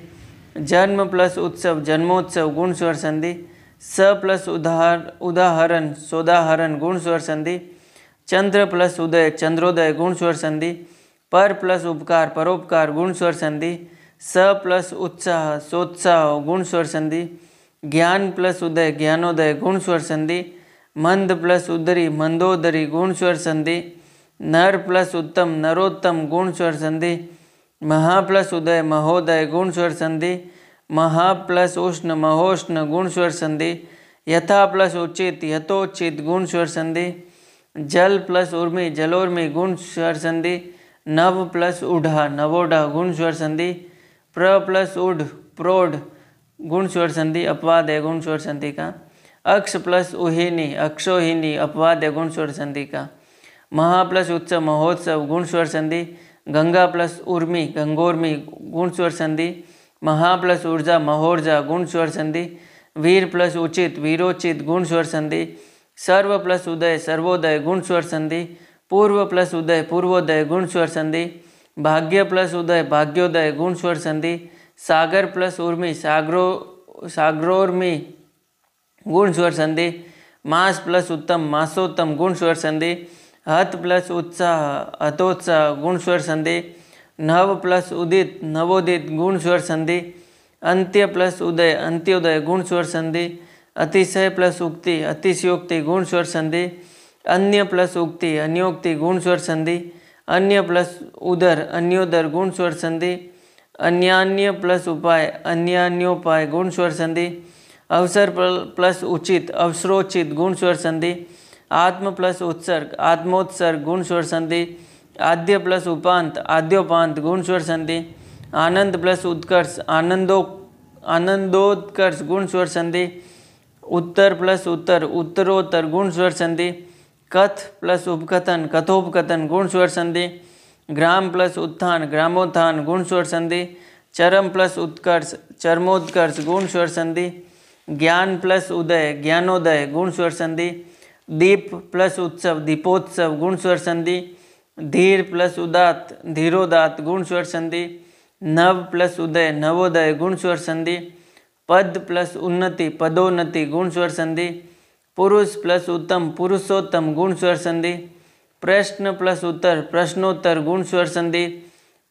जन्म प्लस उत्सव जन्मोत्सव गुण स्वर संधि। स प्लस उदाहरण सोदाहरण गुण स्वर संधि। चंद्र प्लस उदय चंद्रोदय गुण स्वर संधि। पर प्लस उपकार परोपकार गुण स्वर संधि। स प्लस उत्साह सोत्साह गुण स्वर संधि। ज्ञान प्लस उदय ज्ञानोदय गुण स्वर संधि। मंद प्लस उदरी मंदोदरी गुण स्वर संधि। नर प्लस उत्तम नरोत्तम गुण स्वर संधि। महा प्लस उदय महोदय गुण स्वर संधि। महा प्लस उष्ण महोष्ण गुण स्वर संधि। यथा प्लस उचित यथोचित गुण स्वर संधि। जल प्लस उर्मी जलोर्मी गुण स्वर संधि। नव प्लस ऊढ़ा नवोढ़ा गुण स्वर संधि। प्र प्लस ऊढ़ प्रौढ़ गुण स्वर संधि अपवाद है गुण स्वर संधि का। अक्ष प्लस उहिनी अक्षोहिनी अपवाद है गुण स्वर संधि का। महा प्लस उत्सव महोत्सव गुण स्वर संधि। गंगा प्लस उर्मी गंगोर्मी गुण स्वर संधि। महा प्लस ऊर्जा महोर्जा गुण स्वर संधि। वीर प्लस उचित वीरोचित गुण स्वर संधि। सर्व प्लस उदय सर्वोदय गुण स्वर संधि, पूर्व प्लस उदय पूर्वोदय गुण स्वर संधि, भाग्य प्लस उदय भाग्योदय गुण स्वर संधि, सागर प्लस उर्मी सागरोर्मी गुण स्वर संधि, मास प्लस उत्तम मासोत्तम गुण स्वर संधि, हत प्लस उत्साह हतोत्साह गुण स्वर संधि, नव प्लस उदित नवोदित गुण स्वर संधि, अंत्य प्लस उदय अंत्योदय गुण स्वर संधि, अतिशय प्लस उक्ति अतिशयोक्ति गुण स्वर संधि, अन्य प्लस उक्ति अन्योक्ति गुण स्वर संधि, अन्य प्लस उदर अन्योदर गुण स्वर संधि, अन्यान्य प्लस उपाय अन्यान्योपाय गुण स्वर संधि, अवसर प्लस उचित अवसरोचित गुण स्वर संधि, आत्म प्लस उत्सर्ग आत्मोत्सर्ग गुण स्वर संधि, आद्य प्लस उपांत आद्योपांत गुण स्वर संधि, आनंद प्लस उत्कर्ष आनंदोत्कर्ष गुण स्वर संधि, उत्तर प्लस उत्तर उत्तरोत्तर गुण स्वर संधि, कथ प्लस उपकथन कथोपकथन गुण स्वर संधि, ग्राम प्लस उत्थान ग्रामोत्थान गुण स्वर संधि, चरम प्लस उत्कर्ष चरमोत्कर्ष गुण स्वर संधि, ज्ञान प्लस उदय ज्ञानोदय गुण स्वर संधि, दीप प्लस उत्सव दीपोत्सव गुण स्वर संधि, धीर प्लस उदात धीरोदात गुण स्वर संधि, नव प्लस उदय नवोदय गुण स्वर संधि, पद प्लस उन्नति पदोन्नति गुण स्वर संधि, पुरुष प्लस उत्तम पुरुषोत्तम गुण स्वर संधि, प्रश्न प्लस उत्तर प्रश्नोत्तर गुण स्वर संधि,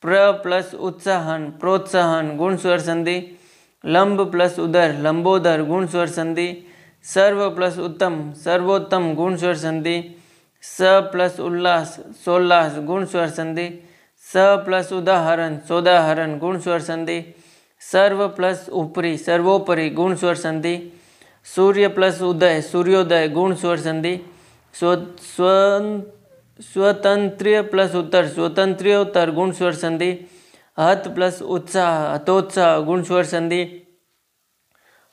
प्र प्लस उत्साहन प्रोत्साहन गुण स्वर संधि, लंब प्लस उदर लंबोदर गुण स्वर संधि, सर्व प्लस उत्तम सर्वोत्तम गुण स्वर संधि, स प्लस उल्लास सोल्लास गुण स्वर संधि, स प्लस उदाहरण सोदाहरण गुण स्वर संधि, सर्व प्लस ऊपरी सर्वोपरि गुण स्वर संधि, सूर्य प्लस उदय सूर्योदय गुण स्वर संधि, स्वतंत्र प्लस उत्तर स्वतंत्रोत्तर गुण स्वर संधि, हत प्लस उत्साह हतोत्साह गुण स्वर संधि,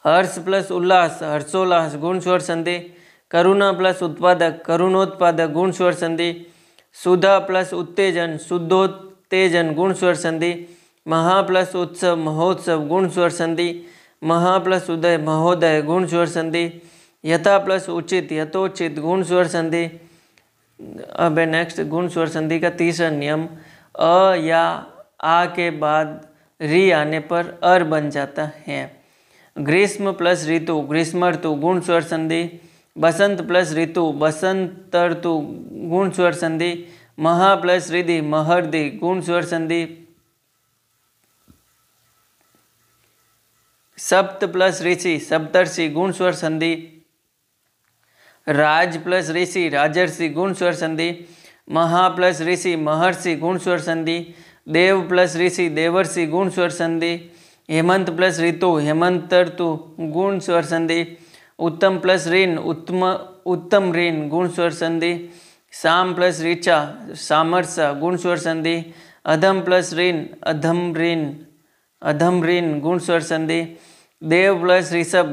हर्ष प्लस उल्लास हर्षोल्लास गुण स्वर संधि, करुणा प्लस उत्पादक करुणोत्पादक गुण स्वर संधि, सुधा प्लस उत्तेजन शुद्धोत्तेजन गुण स्वर संधि, महा प्लस उत्सव महोत्सव गुण स्वर संधि, महा प्लस उदय महोदय गुण स्वर संधि, यथा प्लस उचित यथोचित गुण स्वर संधि। अब नेक्स्ट गुण स्वर संधि का तीसरा नियम, अ या आ के बाद री आने पर अर बन जाता है। ग्रीष्म प्लस ऋतु ग्रीष्म ऋतु गुण स्वर संधि, बसंत प्लस ऋतु बसंत ऋतु गुण स्वर संधि, महा प्लस रिधि महर्दि गुण स्वर संधि, सप्त प्लस ऋषि सप्तर्षि गुण स्वर संधि, राज प्लस ऋषि राजर्षि गुण स्वर संधि, महा प्लस ऋषि महर्षि गुण स्वर संधि, देव प्लस ऋषि देवर्षि गुण स्वर संधि, हेमंत प्लस ऋतु हेमंत ऋतु गुण स्वर संधि, उत्तम प्लस ऋण उत्तम ऋण गुण स्वर संधि, साम प्लस ऋचा सामर्ष गुण स्वर संधि, अधम प्लस ऋण अधम ऋण गुण स्वर संधि, देव प्लस ऋषभ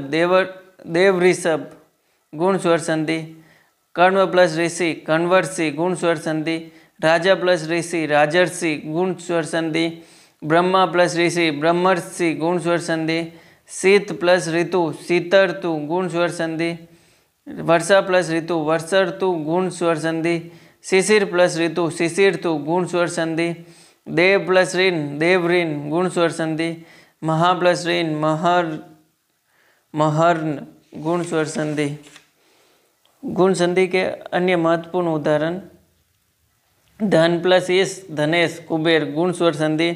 देव ऋषभ गुण स्वर संधि, कण्व प्लस ऋषि कण्वर्षि गुण स्वर संधि, राजा प्लस ऋषि राजर्षि गुण स्वर संधि, ब्रह्मा प्लस ऋषि ब्रह्मर्षि गुण स्वर संधि, शीत प्लस ऋतु शीतर्तु गुण स्वर संधि, वर्षा प्लस ऋतु वर्षा ऋतु गुण स्वर संधि, शिशिर प्लस ऋतु शिशिरतु गुण स्वर संधि, देव प्लस ऋण देव ऋण गुण स्वर संधि, महा प्लस ऋण महर्न गुण स्वर संधि। गुण संधि के अन्य महत्वपूर्ण उदाहरण, धन प्लस ईश धनेश कुबेर गुण स्वर संधि,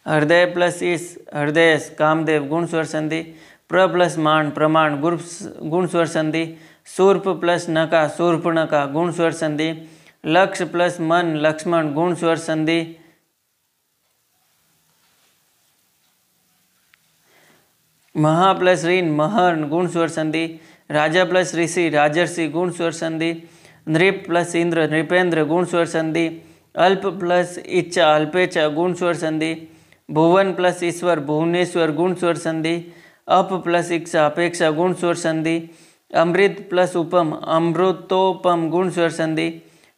हृदय प्लस ईश हृदयेश कामदेव गुण स्वर संधि, प्र प्लस मान प्रमाण गुण स्वर संधि, शूर्प प्लस नका शूर्पणका गुण स्वर संधि, लक्ष्य प्लस मन लक्ष्मण गुण स्वर संधि, महा प्लस ऋण महर्न गुण स्वर संधि, राजा प्लस ऋषि राजर्षि गुण स्वर संधि, नृप प्लस इंद्र नृपेंद्र गुण स्वर संधि, अल्प प्लस इच्छा अल्पेच्छा गुण स्वर संधि, भुवन प्लस ईश्वर भुवनेश्वर गुण स्वर संधि, अप प्लस इच्छा अपेक्षा गुण स्वर संधि, अमृत प्लस उपम अमृतोपम गुण स्वर संधि,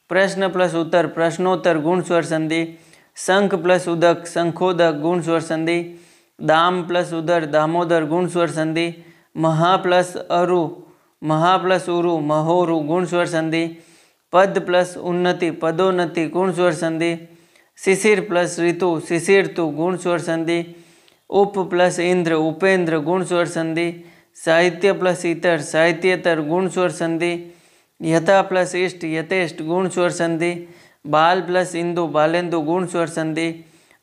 प्रश्न प्लस उत्तर प्रश्नोत्तर गुण स्वर संधि, शंख प्लस उदक शंखोदक गुण स्वर संधि, दाम प्लस उदर दामोदर गुण स्वर संधि, महा प्लस अरु महा प्लस उरु महोरु गुण स्वर संधि, पद प्लस उन्नति पदोन्नति गुण स्वर संधि, शिशिर प्लस ऋतु शिशिरतु गुण स्वर संधि, उप प्लस इंद्र उपेंद्र गुण स्वर संधि, साहित्य प्लस इतर साहित्यतर गुण स्वर संधि, यथा प्लस इष्ट यथेष्ट गुण स्वर संधि, बाल प्लस इंदु बालेंदु गुण स्वर संधि,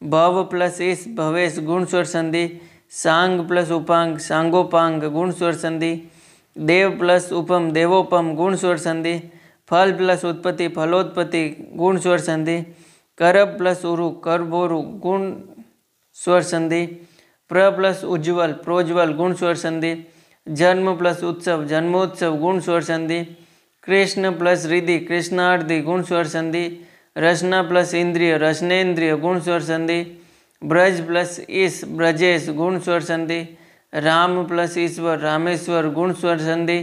भव प्लस इस भवेश गुण स्वर संधि, सांग प्लस उपांग सांगोपांग गुण स्वर संधि, देव प्लस उपम देवोपम गुण स्वर संधि, फल प्लस उत्पत्ति फलोत्पत्ति गुण स्वर संधि, करब प्लस उरु करबोरु गुण स्वर संधि, प्र प्लस उज्ज्वल प्रोज्वल गुण स्वर संधि, जन्म प्लस उत्सव जन्मोत्सव गुण स्वर संधि, कृष्ण प्लस रिधि कृष्णार्धि गुण स्वर संधि, रसना प्लस इंद्रिय रसनेन्द्रिय गुण स्वर संधि, ब्रज प्लस इस ब्रजेश गुण स्वर संधि, राम प्लस ईश्वर रामेश्वर गुण स्वर संधि,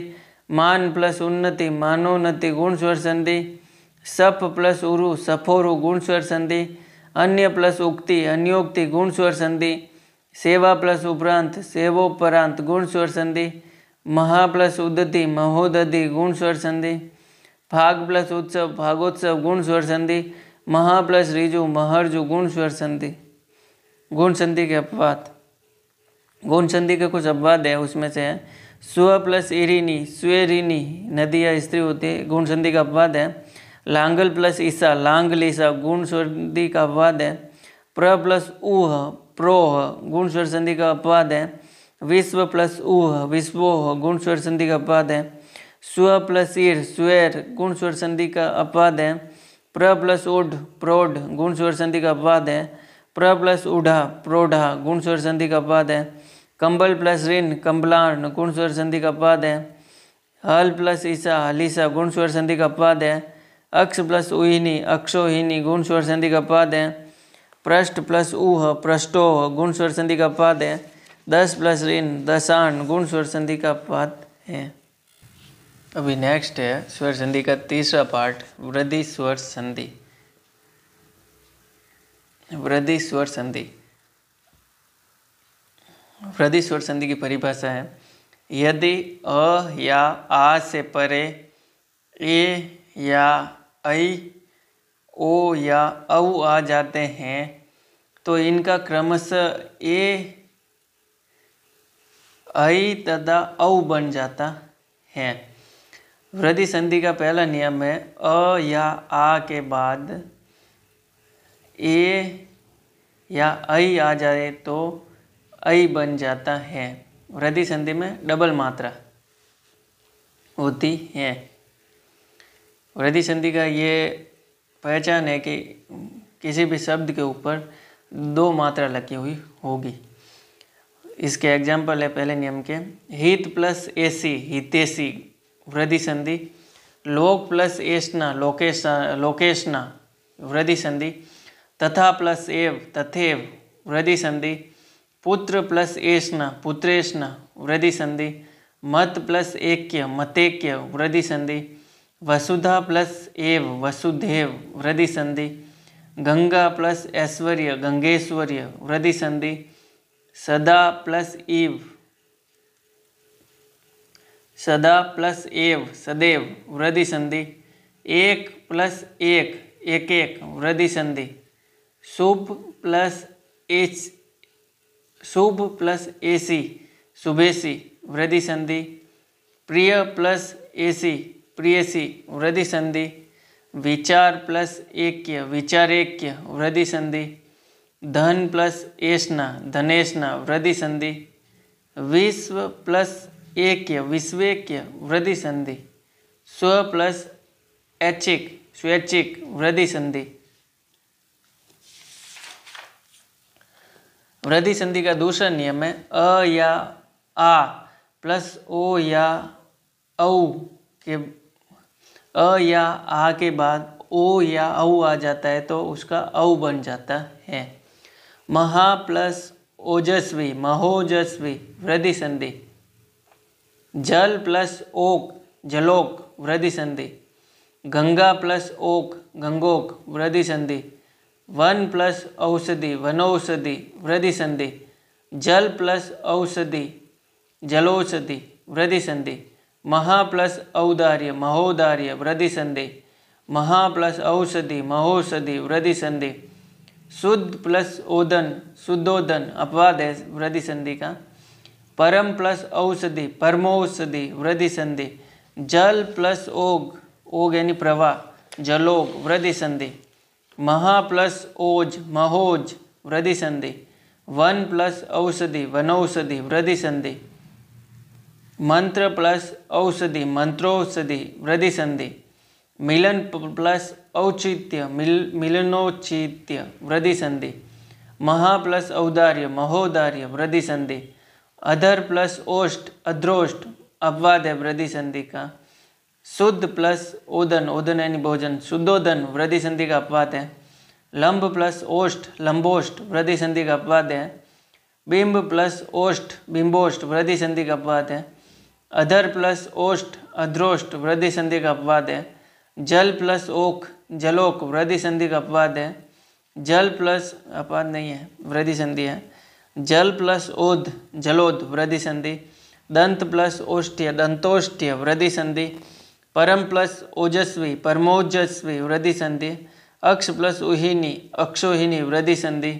मान प्लस उन्नति मानोन्नति गुण स्वर संधि, सप प्लस उरु सफोरु गुण स्वर संधि, अन्य प्लस उक्ति अन्योक्ति गुण स्वर संधि, सेवा प्लस उपरांत सेवोपरांत गुण स्वर संधि, महा प्लस उदति महोदधि गुण स्वर संधि, भाग प्लस उत्सव भागोत्सव गुण स्वर संधि, महा प्लस ऋजु महर्जु गुण स्वर संधि। गुण संधि के अपवाद, गुण संधि के कुछ अपवाद है, उसमें से है स्व प्लस इरिनी स्वेरिनी नदी या स्त्री होती है, गुण संधि का अपवाद है। लांगल प्लस ईसा लांगलीसा गुण संधि का अपवाद है। प्र प्लस ऊह प्रोह गुण स्वर संधि का अपवाद है। विश्व प्लस ऊह विश्वोह गुण स्वर संधि का अपवाद है। स्व प्लस ईर स्वेर गुण स्वर संधि का अपवाद है। प्र प्लस उड प्रौढ़ गुण स्वर संधि का अपवाद है। प्र प्लस उढ़ा प्रौढ़ा गुण स्वर संधि का अपवाद है। कंबल प्लस ऋण कंबलार्ण गुण स्वर संधि का अपवाद है। हल प्लस ईसा हलीसा गुण स्वर संधि का अपवाद है। अक्ष प्लस उहिनी अक्षोहिनी गुण स्वर संधि का अपवाद है। पृष्ठ प्लस ऊह पृष्ठोह गुण स्वर संधि का अपवाद है। 10 प्लस ऋण दशाण गुण स्वर संधि का अपवाद है। अभी नेक्स्ट है स्वर संधि का तीसरा पार्ट, वृद्धि स्वर संधि। वृद्धि स्वर संधि, वृद्धि स्वर संधि की परिभाषा है, यदि अ या आ से परे ए या ऐ ओ या औ आ जाते हैं तो इनका क्रमशः ए ऐ तथा औ बन जाता है। वृद्धि संधि का पहला नियम है अ या आ के बाद ए या ऐ आ जाए तो ऐ बन जाता है। वृद्धि संधि में डबल मात्रा होती है। वृद्धि संधि का ये पहचान है कि किसी भी शब्द के ऊपर 2 मात्रा लगी हुई होगी। इसके एग्जाम्पल है पहले नियम के, हित प्लस एसी हितेशी वृद्धि संधि। लोक प्लस एष्णा लोकेशना वृद्धि संधि। तथा प्लस एव तथेव वृद्धि संधि। पुत्र प्लस एष्णा पुत्रेष्णा वृद्धि संधि। मत प्लस ऐक्य मतेक्य वृद्धि संधि। वसुधा प्लस एव वसुधेव वृद्धि संधि। गंगा प्लस ऐश्वर्य गंगेश्वर्य वृद्धि संधि। सदा प्लस इव सदा प्लस एव सदैव वृद्धि संधि। एक प्लस एक एक एक वृद्धि संधि। शुभ प्लस एसी शुभेसी वृद्धि संधि। प्रिय प्लस एसी प्रियसी वृद्धि संधि। विचार प्लस ऐक्य विचारेक्य वृद्धि संधि। धन प्लस एष्णा धनेष्णा वृद्धि संधि। विश्व प्लस ऐक्य विश्वेक्य वृद्धि संधि। स्व प्लस ऐच्छिक स्वैच्छिक वृद्धि संधि। वृद्धि संधि का दूसरा नियम है अ या आ प्लस ओ या औ के अ या आ के बाद ओ या औ आ जाता है तो उसका औ बन जाता है। महा प्लस ओजस्वी महोजस्वी वृद्धि संधि। जल प्लस ओक जलोक वृद्धि संधि। गंगा प्लस ओक गंगोक वृद्धि संधि। वन प्लस औषधि वनौषधि वृद्धि संधि। जल प्लस औषधि जलौषधि वृद्धि संधि। महा प्लस औदार्य महोदार्य वृद्धि संधि, महा प्लस औषधि महोषधि वृद्धि संधि, शुद्ध प्लस ओदन शुद्धोदन अपवाद है वृद्धि संधि का, परम प्लस औषधि परमौषधि वृद्धि संधि, जल प्लस ओग ओग यानी प्रवाह जलोग वृद्धि संधि, महा प्लस ओज महोज वृद्धि संधि, वन प्लस औषधि वनौषधि वृद्धि संधि, मंत्र प्लस औषधि मंत्रोषधि वृद्धि संधि, मिलन प्लस औचित्य मिलनोचित्य वृद्धि संधि, महा प्लस औदार्य महोदार्य वृद्धि संधि, अधर प्लस ओष्ठ अध्रोष्ठ अपवाद है वृद्धि संधि का, शुद्ध प्लस ओदन ओदन यानी भोजन शुद्धोदन वृद्धि संधि का अपवाद है, लंब प्लस ओष्ठ लंबोष्ठ वृद्धि संधि का अपवाद है, बिंब प्लस ओष्ठ बिंबोष्ठ वृद्धि संधि का अपवाद है, अधर प्लस ओष्ठ अध्रोष्ठ वृद्धि संधि का अपवाद है, जल प्लस ओक जलोक वृद्धि संधि का अपवाद है, जल प्लस अपवाद नहीं है वृद्धि संधि है, जल प्लस ओद जलोद वृद्धि संधि, दंत प्लस ओष्ठ्य दंतोष्ठ्य वृद्धि संधि, परम प्लस ओजस्वी परमोजस्वी वृद्धि संधि, अक्ष प्लस उहिनी अक्षोहिनी वृद्धि संधि,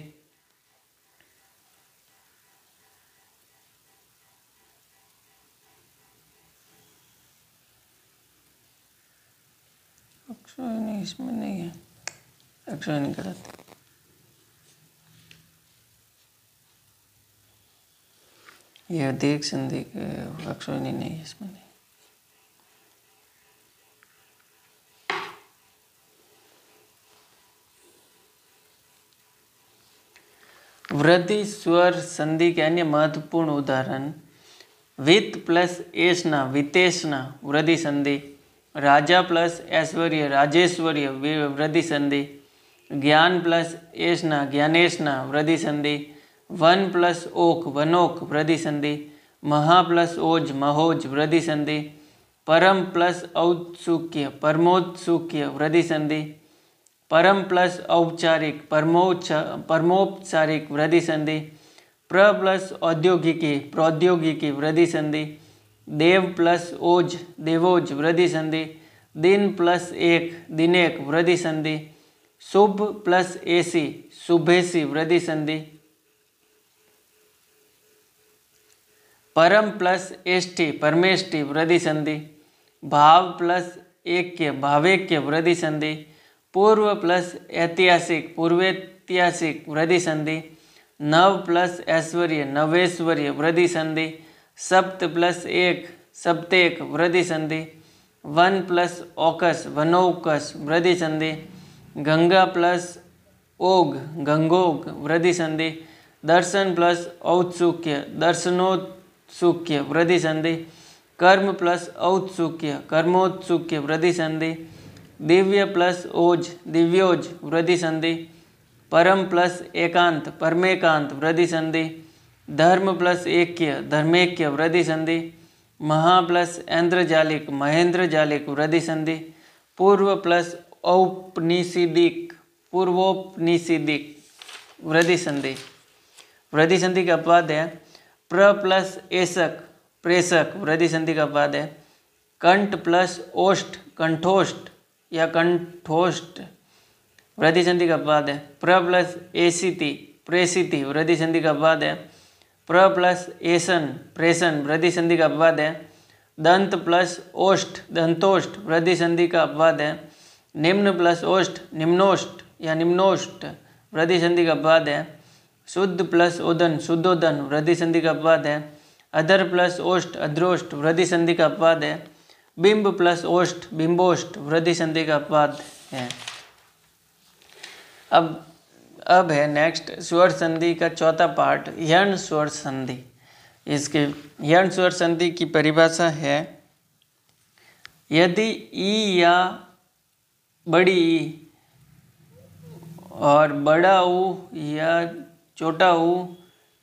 अक्षोहिनी इसमें नहीं है, अक्षोहिनी गलत, यह दीर्घ संधि अक्षोहिनी नहीं है इसमें नहीं। वृद्धि स्वर संधि के अन्य महत्वपूर्ण उदाहरण वित्त प्लस एष्णा वित्तेष्णा वृद्धि संधि, राजा प्लस ऐश्वर्य राजेश्वर्य वृद्धि संधि, ज्ञान प्लस एष्णा ज्ञानेष्णा वृद्धि संधि, वन प्लस ओक वनोक वृद्धि संधि, महा प्लस ओज महोज वृद्धि संधि, परम प्लस औत्सुक्य परमोत्सुक्य वृद्धि संधि, परम प्लस औपचारिक परमोपचारिक वृद्धि संधि, प्र प्लस औद्योगिकी प्रौद्योगिकी वृद्धि संधि, देव प्लस ओज देवोज वृद्धि संधि, दिन प्लस एक दिनेक वृद्धि संधि, शुभ प्लस एसी शुभेसी वृद्धि संधि, परम प्लस एष्टि परमेष्टि वृद्धि संधि, भाव प्लस ऐक्य भावेक्य वृद्धि संधि, पूर्व प्लस ऐतिहासिक पूर्वैतिहासिक वृद्धि संधि, नव प्लस ऐश्वर्य नवेश्वर्य वृद्धि संधि, सप्त प्लस एक सप्तेक वृद्धि संधि, वन प्लस औकस वनौकस वृद्धि संधि, गंगा प्लस ओग गंगोग वृद्धि संधि, दर्शन प्लस औत्सुक्य दर्शनोत्सुक्य वृद्धि संधि, कर्म प्लस औत्सुक्य कर्मोत्सुक्य वृद्धि संधि, दिव्य प्लस ओज दिव्योज वृद्धि संधि, परम प्लस एकांत परमेकांत वृद्धि संधि, धर्म प्लस ऐक्य धर्मेक्य वृद्धि संधि, महा प्लस ऐन्द्रजालिक महेंद्रजालिक वृद्धि संधि, पूर्व प्लस औपनिषदिक पूर्वोपनिषदिक वृद्धि संधि। वृद्धि संधि का अपवाद है प्र प्लस एसक प्रेषक वृद्धि संधि का अपवाद है, कंठ प्लस ओष्ठ कंठोष्ठ या कंठोष्ठ वृद्धि संधि का अपवाद है, प्र प्लस एसिति प्रेसिति वृद्धि संधि का अपवाद है, प्र प्लस एसन प्रेसन वृद्धि संधि का अपवाद है, दंत प्लस ओष्ठ दंतोष्ठ वृद्धि संधि का अपवाद है, निम्न प्लस ओष्ठ निम्नोष्ठ या निम्नोष्ठ वृद्धि संधि का अपवाद है, शुद्ध प्लस ओदन शुद्धोदन वृद्धि संधि का अपवाद है, अधर प्लस ओष्ठ अध्रोष्ठ वृद्धि संधि का अपवाद है, बिंब प्लस ओष्ठ बिंबोष्ठ वृद्धि संधि का अपवाद है। अब है नेक्स्ट स्वर संधि का चौथा पार्ट यण स्वर संधि। इसके यण स्वर संधि की परिभाषा है यदि ई या बड़ी ई और बड़ा ऊ या छोटा ऊ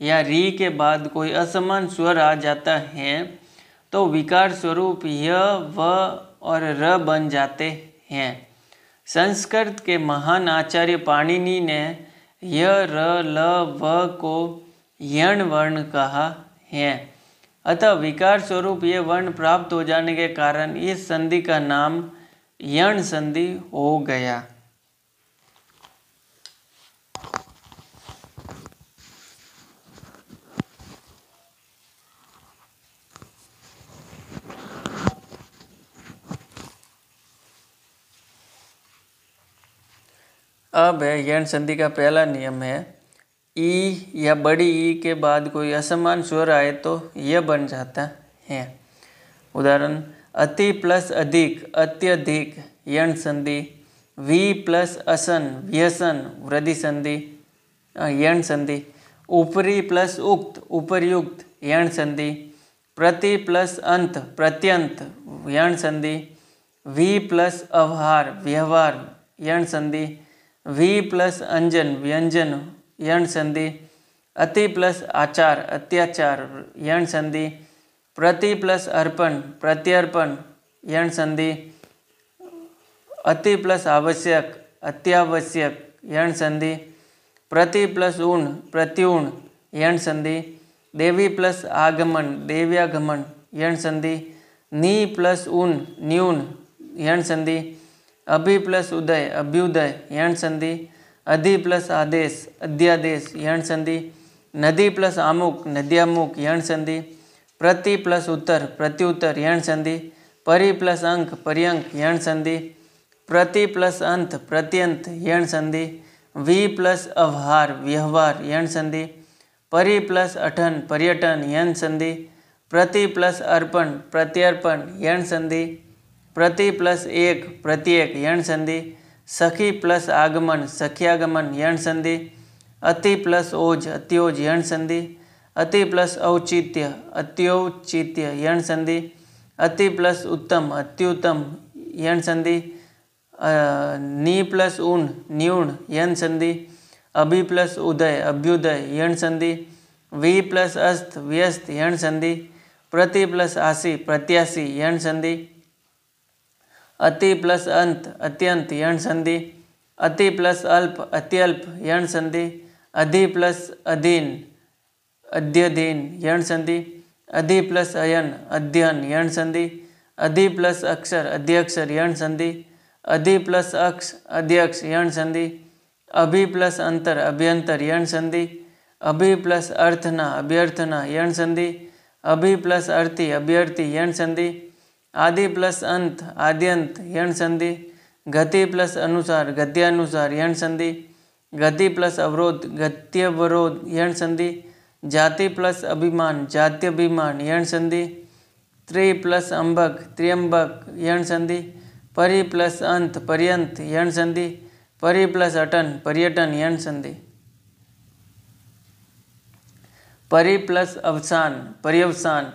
या री के बाद कोई असमान स्वर आ जाता है तो विकार स्वरूप य व और र बन जाते हैं। संस्कृत के महान आचार्य पाणिनि ने य र ल व को यण वर्ण कहा है। अतः विकार स्वरूप ये वर्ण प्राप्त हो जाने के कारण इस संधि का नाम यण संधि हो गया। अब है यण संधि का पहला नियम है, ई या बड़ी ई के बाद कोई असमान स्वर आए तो यह बन जाता है। उदाहरण, अति प्लस अधिक, अत्यधिक, यण संधि। वी प्लस असन, व्यसन, वृद्धि संधि, यण संधि। ऊपरी प्लस उक्त, उपर्युक्त, यण संधि। प्रति प्लस अंत, प्रत्यंत, यण संधि। वी प्लस अवहार, व्यवहार, यण संधि। वी प्लस अंजन, व्यंजन, यण संधि। अति प्लस आचार, अत्याचार, यण संधि। प्रति प्लस अर्पण, प्रत्यर्पण, यण संधि। अति प्लस आवश्यक, अत्यावश्यक, यण संधि। प्रति प्लस ऊण, प्रत्यूण, यण संधि। देवी प्लस आगमन, देव्यागमन, यण संधि। नी प्लस ऊन, न्यून, यण संधि। अभि प्लस उदय, अभ्युदय, यण संधि। अधि प्लस आदेश, अध्यादेश, यण संधि। नदी प्लस आमुक, नद्यामुक, यण संधि। प्रति प्लस उत्तर, प्रत्युत्तर, यण संधि। परि प्लस अंक, पर्यंक, यण संधि। प्रति प्लस अंत, प्रत्यंत, यण संधि। वी प्लस अवहार, व्यवहार, यण संधि। परि प्लस अठन, पर्यटन, यण संधि। प्रति प्लस अर्पण, प्रत्यर्पण, यण संधि। प्रति प्लस एक, प्रत्येक, यण संधि। सखी प्लस आगमन, सख्यागमन, यण संधि। अति प्लस ओज, अत्योज, यण संधि। अति प्लस औचित्य, अत्योचित्य, यण संधि। अति प्लस उत्तम, अत्युत्तम, यण संधि। नी प्लस ऊन, न्यून, यण संधि। अभि प्लस उदय, अभ्युदय, यण संधि। वी प्लस अस्त, व्यस्त, यण संधि। प्रति प्लस आसी, प्रत्याशी, यण संधि। अति प्लस अंत, अत्यंत, यण संधि। अति प्लस अल्प, अत्यल्प, यण संधि। अधि प्लस अधीन, अध्यधीन, यण संधि। अधि प्लस अयन, अध्ययन, यण संधि। अधि प्लस अक्षर, अध्यक्षर, यण संधि। अधि प्लस अक्ष, अध्यक्ष, यण संधि। अभि प्लस अंतर, अभ्यंतर, यण संधि। अभि प्लस अर्थना, अभ्यर्थना, यण संधि। अभि प्लस अर्थी, अभ्यर्थी, यण संधि। आदि प्लस अंत, आद्यंत, यण संधि। गति प्लस अनुसार, गत्यानुसार, यण संधि। गति प्लस अवरोध, गत्यवरोध, यण संधि। जाति प्लस अभिमान, जात्यभिमान, यण संधि। त्रि प्लस अंबक, त्र्यंबक, यण संधि। परि प्लस अंत, पर्यंत, यण संधि। परि प्लस अटन, पर्यटन, यण संधि। परि प्लस अवसान, पर्यवसान,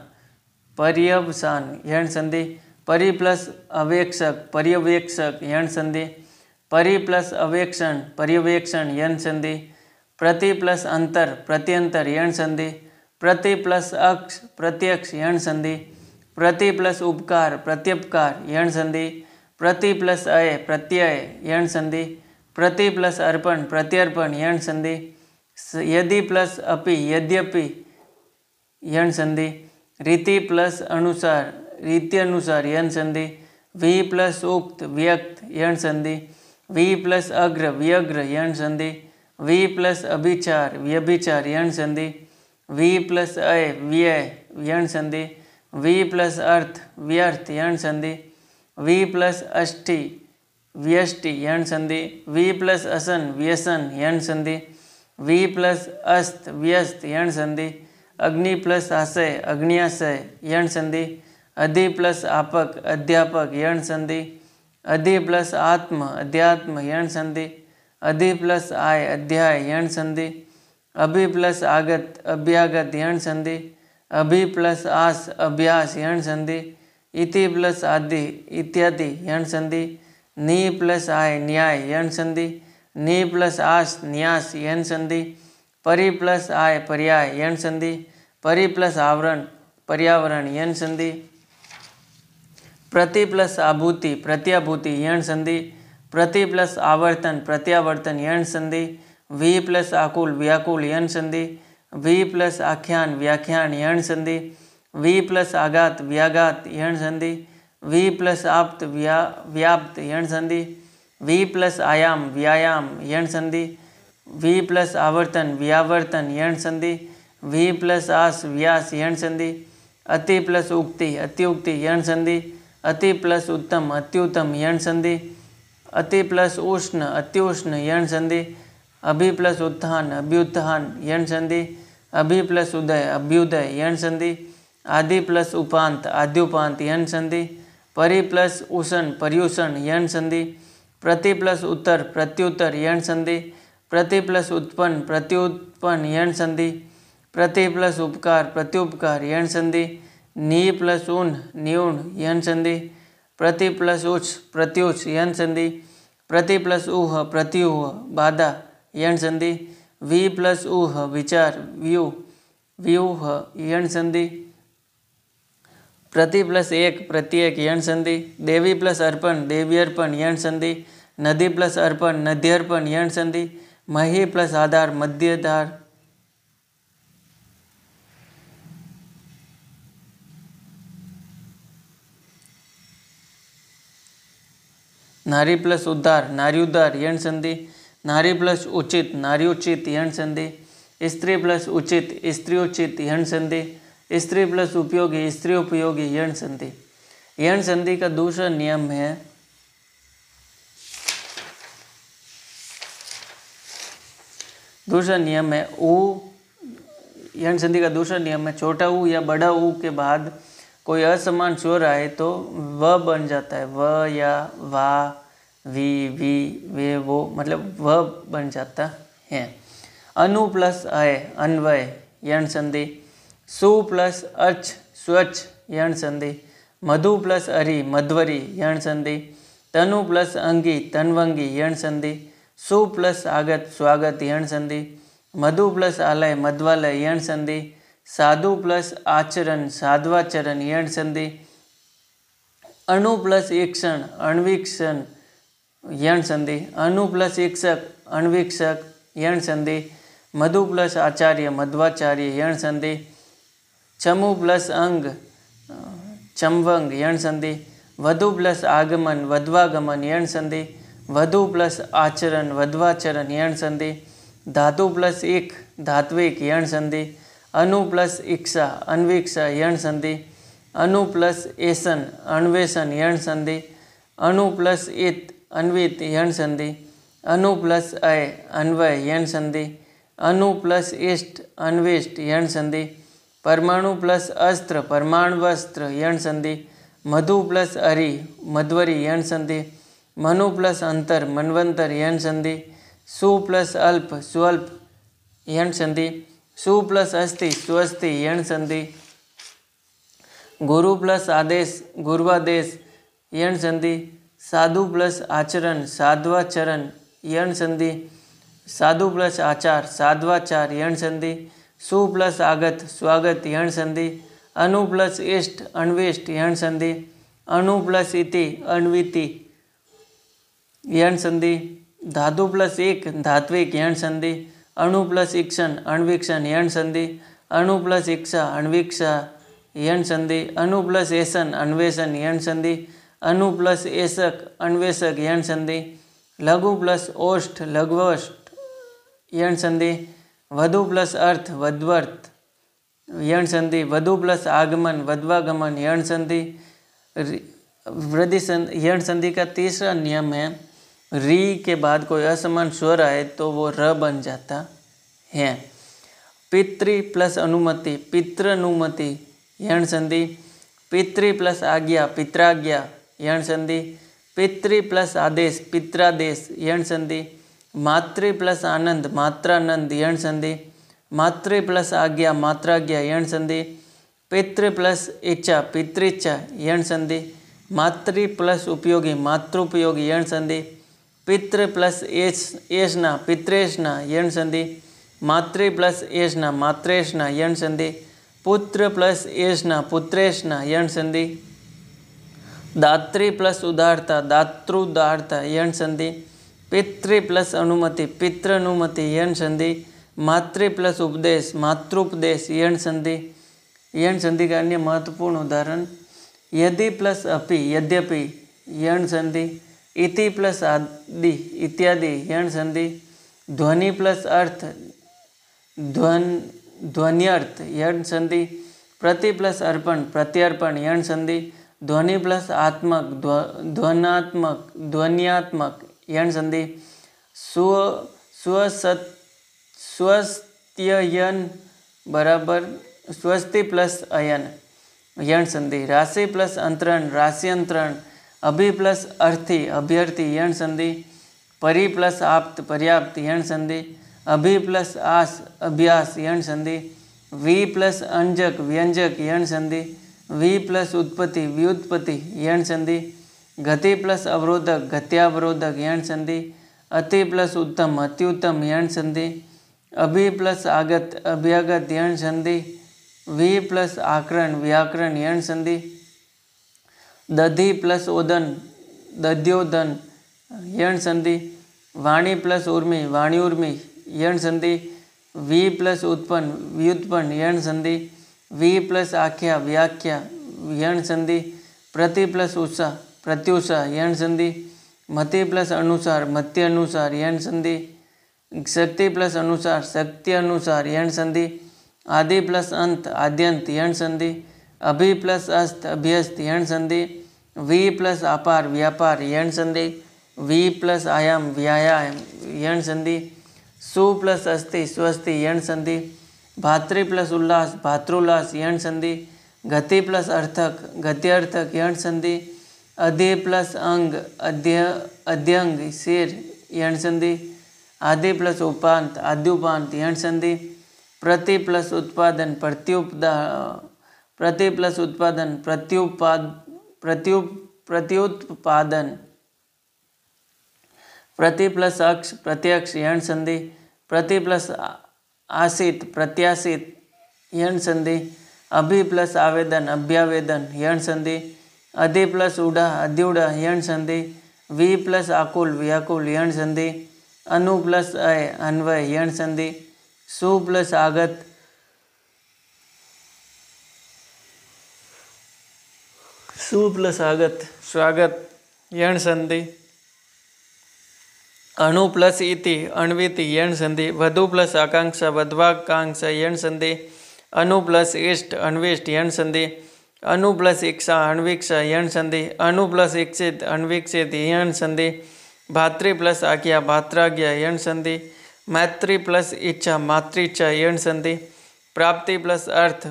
पर्यवसान, यण संधि। परि प्लस अवेक्षक, पर्यवेक्षक, यण संधि। परि प्लस अवेक्षण, पर्यवेक्षण, यण संधि। प्रति प्लस अंतर, प्रत्यंतर, यण संधि। प्रति प्लस अक्ष, प्रत्यक्ष, यण संधि। प्रति प्लस उपकार, प्रत्युपकार, यण संधि। प्रति प्लस अय, प्रत्यय, यण संधि। प्रति प्लस अर्पण, प्रत्यर्पण, यण संधि। यदि प्लस अपि, यद्यपि, यण संधि। रीति प्लस अनुसार, रीत्यनुसार, यण संधि। वी प्लस उक्त, व्यक्त, यण संधि। वी प्लस अग्र, व्यग्र, यण संधि। वी प्लस अभिचार, व्यभिचार, यण संधि। वी प्लस अय, व्यय, यण संधि। वी प्लस अर्थ, व्यर्थ, यण संधि। वी प्लस अष्टि, व्यष्टि, यण संधि। वी प्लस असन, व्यसन, यण संधि। वी प्लस अस्त, व्यस्त, यण संधि। अग्नि प्लस आशय, अग्न्याशय, यण संधि। अधि प्लस आपक, अध्यापक, यण संधि। अधि प्लस आत्म, अध्यात्म, यण संधि। अधि प्लस आय, अध्याय, यण संधि। अभि प्लस आगत, अभ्यागत, यण संधि। अभि प्लस आस, अभ्यास, यण संधि। इति प्लस आदि, इत्यादि, यण संधि। नि प्लस आय, न्याय, यण संधि। नि प्लस आस, न्यास, यण संधि। परि प्लस आय, पर्याय, यण संधि। परि प्लस आवरण, पर्यावरण, यण संधि। प्रति प्लस आभूति, प्रत्याभूति, यण संधि। प्रति प्लस आवर्तन, प्रत्यावर्तन, यण संधि। वी प्लस आकुल, व्याकुल, यण संधि। वी प्लस आख्यान, व्याख्यान, यण संधि। वी प्लस आघात व्याघात यण संधि, वी प्लस आप्त व्याप्त यण संधि, वी प्लस आयाम व्यायाम यण संधि, वी प्लस आवर्तन व्यावर्तन यण संधि, वी प्लस आस व्यास यण संधि, अति प्लस उक्ति अत्युक्ति यण संधि, अति प्लस उत्तम अत्युत्तम यण संधि, अति प्लस उष्ण अत्युष्ण यण संधि, अभि प्लस उत्थान अभ्युत्थान यण संधि, अभि प्लस उदय अभ्युदय यण संधि, आदि प्लस उपांत आद्युपांत यण संधि, परि प्लस उषण पर्युषण यण संधि, प्रति प्लस उत्तर प्रत्युत्तर यण संधि, प्रति प्लस उत्पन्न प्रत्युत्पन्न यण संधि, प्रति प्लस उपकार प्रत्युपकार यण संधि, नी प्लस ऊन न्यून यण संधि, प्रति प्लस उच्च प्रत्युच्च यण संधि, प्रति प्लस ऊह प्रत्यूह बाधा यण संधि, वी प्लस ऊह विचार व्यूह व्यूह यण संधि, प्रति प्लस एक प्रत्येक यण संधि, देवी प्लस अर्पण देव्यर्पण यण संधि, नदी प्लस अर्पण नद्यर्पण यण संधि, मही प्लस आधार मध्यधार, नारी प्लस उद्धार नार्युद्धार यण संधि, नारी प्लस उचित नार्युचित यण संधि, स्त्री प्लस उचित स्त्रीउचित यण संधि, स्त्री प्लस उपयोगी स्त्री उपयोगी यण संधि। यण संधि का दूसरा नियम है ऊ। यण संधि का दूसरा नियम है छोटा ऊ या बड़ा ऊ के बाद कोई असमान स्वर आए तो व बन जाता है, व या वा वी वी वे वो, मतलब व बन जाता है। अनु प्लस अय अन्वय यण संधि, सु प्लस अच स्वच्छ यण संधि, मधु प्लस अरि मध्वरी यण संधि, तनु प्लस अंगी तन्वंगी यण संधि, सु प्लस आगत स्वागत यण संधि, मधु प्लस आलय मध्वालय यण संधि, साधु प्लस आचरण साध्वाचरण यण संधि, अणु प्लस ईक्षण अण्वीक्षण यण संधि, अणु प्लस ईक्षक अण्वीक्षक यण संधि, मधु प्लस आचार्य मध्वाचार्य यण संधि, चमु प्लस अंग चमवंग यण संधि, वधु प्लस आगमन वध्वागमन यण संधि, वधु प्लस आचरण वध्वाचरण यण संधि, धातु प्लस इक धात्विक यण संधि, अनु प्लस इक्षा अन्वीक्षा यण संधि, अनु प्लस एसन अन्वेषण यण संधि, अणु प्लस इत अन्वित यण संधि, अनु प्लस अय अन्वय यण संधि, अनु प्लस इष्ट अन्विष्ट यण संधि, परमाणु प्लस अस्त्र परमाणुवस्त्र यण संधि, मधु प्लस अरि मध्वरी यण संधि, मनु प्लस अंतर मनवंतर यण संधि, सु प्लस अल्प स्वल्प यण संधि, सु प्लस अस्ति स्वस्ति यण संधि, गुरु प्लस आदेश गुरुवादेश यण संधि, साधु प्लस आचरण साध्वाचरण यण संधि, साधु प्लस आचार साध्वाचार यण संधि, सु प्लस आगत स्वागत यण संधि, अनु प्लस इष्ट अन्विष्ट यण संधि, अणु प्लस इति अन्विति यण संधि, धातु प्लस एक धात्विक यण संधि, अणु प्लस ईक्षण अण्वीक्षण यण संधि, अणु प्लस इक्षा अण्वीक्षा यण संधि, अणु प्लस एसन अन्वेषण यण संधि, अणु प्लस एषक अन्वेषक यण संधि, लघु प्लस ओष्ठ लघ्वष्ठ यण संधि, वधु प्लस अर्थ वध्वर्थ यण संधि, वधु प्लस आगमन वध्वागमन यण संधि। वृद्धि यण संधि का तीसरा नियम है री के बाद कोई असमान स्वर आए तो वो र बन जाता है। पितृ प्लस अनुमति पितृनुमति यण संधि, पितृ प्लस आज्ञा पित्राज्ञा यण संधि, पितृ प्लस आदेश पित्रादेश यण संधि, मातृ प्लस आनंद मात्रानंद यण संधि, मातृ प्लस आज्ञा मात्राज्ञा यण संधि, पितृ प्लस इच्छा पितृच्छा यण संधि, मातृ प्लस उपयोगी मातृपयोगी यण संधि, पितृ प्लस एषणा पितृष्णा यण संधि, मातृ प्लस एषणा मातृष्णा यण संधि, पुत्र प्लस एषणा पुत्रेष्णा यण संधि, दात्री प्लस उदारता दातृदारता यण संधि, पितृ प्लस अनुमति पितृनुमति यण संधि, मातृ प्लस उपदेश मातृपदेश यण संधि, यण संधि का अन्य महत्वपूर्ण उदाहरण यदि प्लस अपि यद्यपि यण संधि, इति प्लस आदि इत्यादि यण संधि, ध्वनि प्लस अर्थ ध्वन्यर्थ यण संधि, प्रति प्लस अर्पण प्रत्यर्पण यण संधि, ध्वनि प्लस आत्मक ध्वन्यात्मक यण संधि, स्वस्त्ययन बराबर स्वस्ति प्लस अयन यण संधि, राशि प्लस अंतरण राश्यंतरण, अभि प्लस अर्थी अभ्यर्थी यण संधि, परि प्लस आप्त पर्याप्त यण संधि, अभि प्लस आस अभ्यास यण संधि, वी प्लस अंजक व्यंजक यण संधि, वी प्लस उत्पत्ति व्युत्पत्ति यण संधि, गति प्लस अवरोधक गत्यावरोधक यण संधि, अति प्लस उत्तम अत्युत्तम यण संधि, अभि प्लस आगत अभ्यागत यण संधि, वी प्लस आकरण व्याकरण यण संधि, दधि प्लस ओदन दध्योदन यण संधि, वाणी प्लस उर्मी वाण्युर्मी यण संधि, वी प्लस उत्पन्न व्युत्पन्न यण संधि, वी प्लस आख्या व्याख्या यण संधि, प्रति प्लस उषा प्रत्युषा यण संधि, मति प्लस अनुसार मत्य अनुसार यण संधि, शक्ति प्लस अनुसार शक्ति अनुसार यण संधि, आदि प्लस अंत आद्यंत यण संधि, अभि प्लस अस्त अभ्यस्त यण संधि, वी प्लस अपार व्यापार यण संधि, वी प्लस आयाम व्यायाम यण संधि, सु प्लस अस्ति स्वस्ति यण संधि, भातृ प्लस उल्लास भातृल्लास यण संधि, गति प्लस अर्थक गत्यर्थक यण संधि, अधि प्लस अंग अध्यंग शेर यण संधि, आदि प्लस उपांत आद्युपांत यण संधि, प्रति प्लस उत्पादन प्रति प्लस उत्पादन प्रत्युत्पादन, प्रति प्लस अक्ष प्रत्यक्ष यण संधि, प्रति प्लस आसित प्रत्याशित यण संधि, अभि प्लस आवेदन अभ्यावेदन यण संधि, अधि प्लस उड़ा अध्युड़ा यण संधि, वी प्लस आकुल व्याकुल यण संधि, अनु प्लस अय अन्वय यण संधि, सु प्लस आगत स्वागत यण संधि, अणु प्लस इति अण्विति यण संधि, वधु प्लस आकांक्षा वध्वाकांक्षा यण संधि, अनु प्लस इष्ट अण्विष्ट यण संधि, अनु प्लस इक्षा अण्विक्षा यण संधि, अनु प्लस इक्षित अण्विक्षित यण संधि, भातृ प्लस आज्ञा भात्राज्ञा यण संधि, मैत्री प्लस इच्छा मातृच्छा यण संधि, प्राप्ति प्लस अर्थ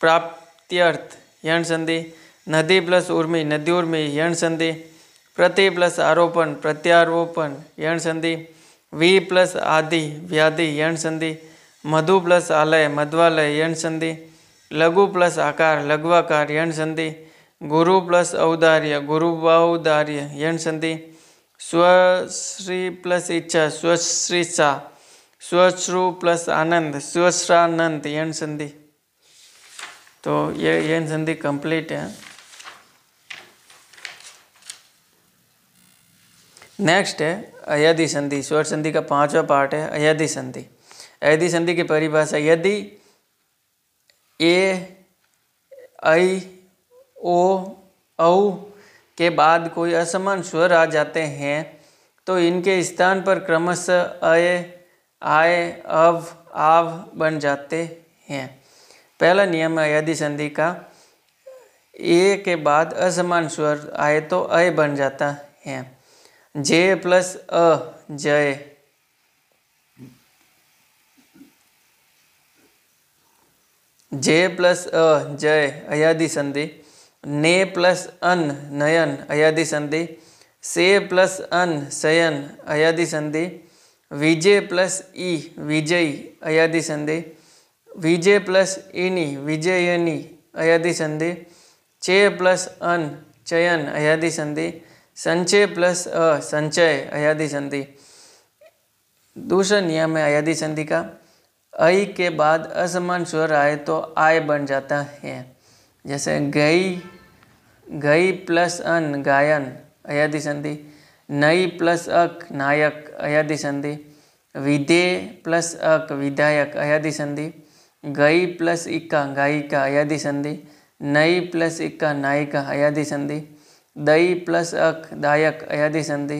प्राप्त्यर्थ यण संधि, नदी प्लस उर्मी नद्युर्मी यण संधि, प्रति प्लस आरोपण प्रत्यारोपण यण संधि, वी प्लस आदि व्याधि यण संधि, मधु प्लस आलय मध्वालय यण संधि, लघु प्लस आकार लघ्वाकार यण संधि, गुरु प्लस औदार्य गुरुऔदार्य यण संधि, स्वश्री प्लस इच्छा स्वश्रीचा, स्वश्रु प्लस आनंद स्वश्रानंद यण संधि। तो ये यण संधि कंप्लीट है। नेक्स्ट है अयदि संधि। स्वर संधि का 5वां पार्ट है अयदि संधि। अयदि संधि की परिभाषा, यदि ए ऐ ओ औ के बाद कोई असमान स्वर आ जाते हैं तो इनके स्थान पर क्रमशः अय आय अव आव बन जाते हैं। पहला नियम है अयदि संधि का, ए के बाद असमान स्वर आए तो अय बन जाता है। जे प्लस अ जय, जे प्लस अ जय अयदि संधि। ने प्लस अन नयन अयदि संधि। से प्लस अन शयन अयदि संधि। विजय प्लस ई विजयी अयदि संधि। विजय प्लस इनी विजयनी अयदि संधि। चे प्लस अन चयन अयदि संधि। संचय प्लस अ संचय अयदि संधि। दूसरा नियम है अयदि संधि का, ऐ के बाद असमान स्वर आए तो आय बन जाता है। जैसे गई गई प्लस अन गायन अयदि संधि। नई प्लस अक नायक अयदि संधि। विधेय प्लस अक विधायक अयदि संधि। गई प्लस इक्का गायिका अयादि संधि, नई प्लस इक्का नायिका अयादि संधि, दई प्लस अक दायक अयादि संधि,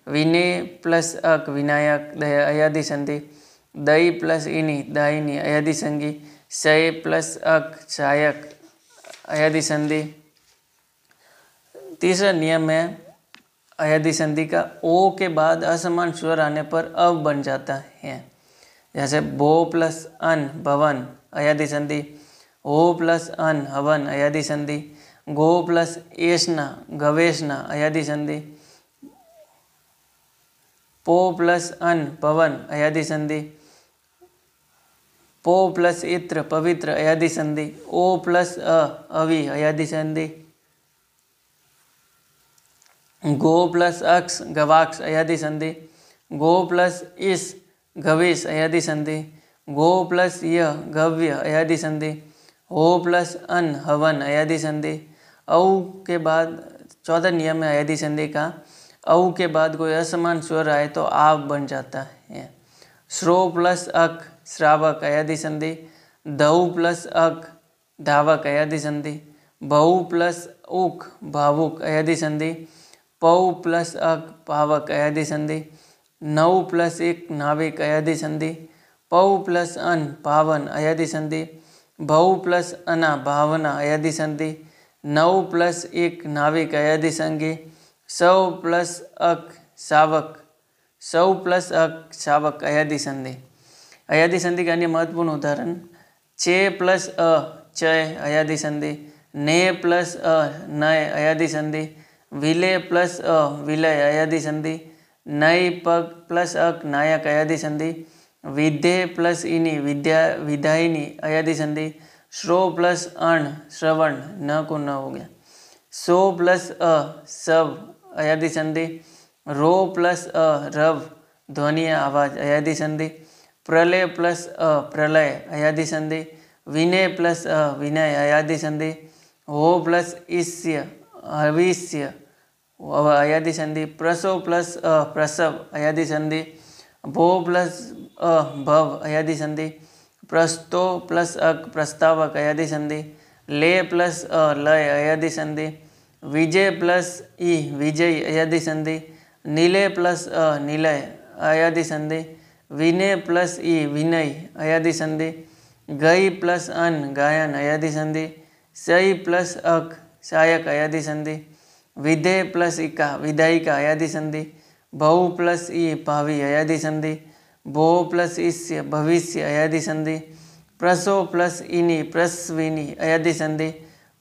विनय प्लस अक विनायक अयादि संधि, दई प्लस इनी दायिनी अयादि संधि, शय प्लस अक शायक अयादि संधि। तीसरा नियम है अयादि संधि का, ओ के बाद असमान स्वर आने पर अव बन जाता है। जैसे बो प्लस अन भवन अयादि संधि, हो प्लस अन हवन अयादि संधि, गो प्लस एष्णा गवेष्णा अयादि संधि, पो प्लस अन पवन अयादि संधि, पो प्लस इत्र पवित्र अयादि संधि, ओ प्लस अवि अयादि संधि, गो प्लस अक्ष गवाक्ष अयादि संधि, गो प्लस इस गवेश अयादि संधि, गो प्लस य गव्य अयादि संधि, हो प्लस अन हवन अयादि संधि। औ के बाद चौथा नियम है अयादि संधि का, औ के बाद कोई असमान स्वर आए तो आव बन जाता है। श्रो प्लस अक श्रावक अयादि संधि, धौ प्लस अक धावक अयादि संधि, बहु प्लस उक भावुक अयादि संधि, पौ प्लस अक पावक अयादि संधि, नौ प्लस एक नाविक अयादि संधि, पौ प्लस अन पावन अयादि संधि, भौ प्लस अना भावना अयादि संधि, नौ प्लस एक नाविक अयादि संधि, सौ प्लस अक शावक, सौ प्लस अक शावक अयादि संधि। अयादि संधि का अन्य महत्वपूर्ण उदाहरण, चे प्लस अ चय अयादि संधि, ने प्लस अ नय अयादि संधि, विले प्लस अ विलय अयादि संधि, नई पग प्लस अक नायक अयादि संधि, विधे प्लस इनी विद्या विधायिनी अयादि संधि, श्रो प्लस अण श्रवण न को न हो गया, सो प्लस अ सब अयादि संधि, रो प्लस अ रव ध्वनि आवाज अयादि संधि, प्रलय प्लस अ प्रलय अयादि संधि, विनय प्लस अ विनय अयादि संधि, हो प्लस ईस्य हविष्य अयादि संधि, प्रसव प्लस अ प्रसव अयादि संधि, भो प्लस अ भव अयादि संधि, प्रस्तो प्लस अक प्रस्तावक अयादि संधि, ले प्लस अ लय अयादि संधि, विजय प्लस ई विजय अयादि संधि, नीले प्लस अ निलय अयादि संधि, विनय प्लस ई विनय अयादि संधि, गई प्लस अन गायन अयादि संधि, सई प्लस अक शायक अयादि संधि, विधेय प्लस इका विधायिका अयादि संधि, बहु प्लस ई भावी अयादि संधि, भो प्लस ईस्य भविष्य अयादि संधि, प्रसो प्लस इनी प्रस्विनी अयादि संधि,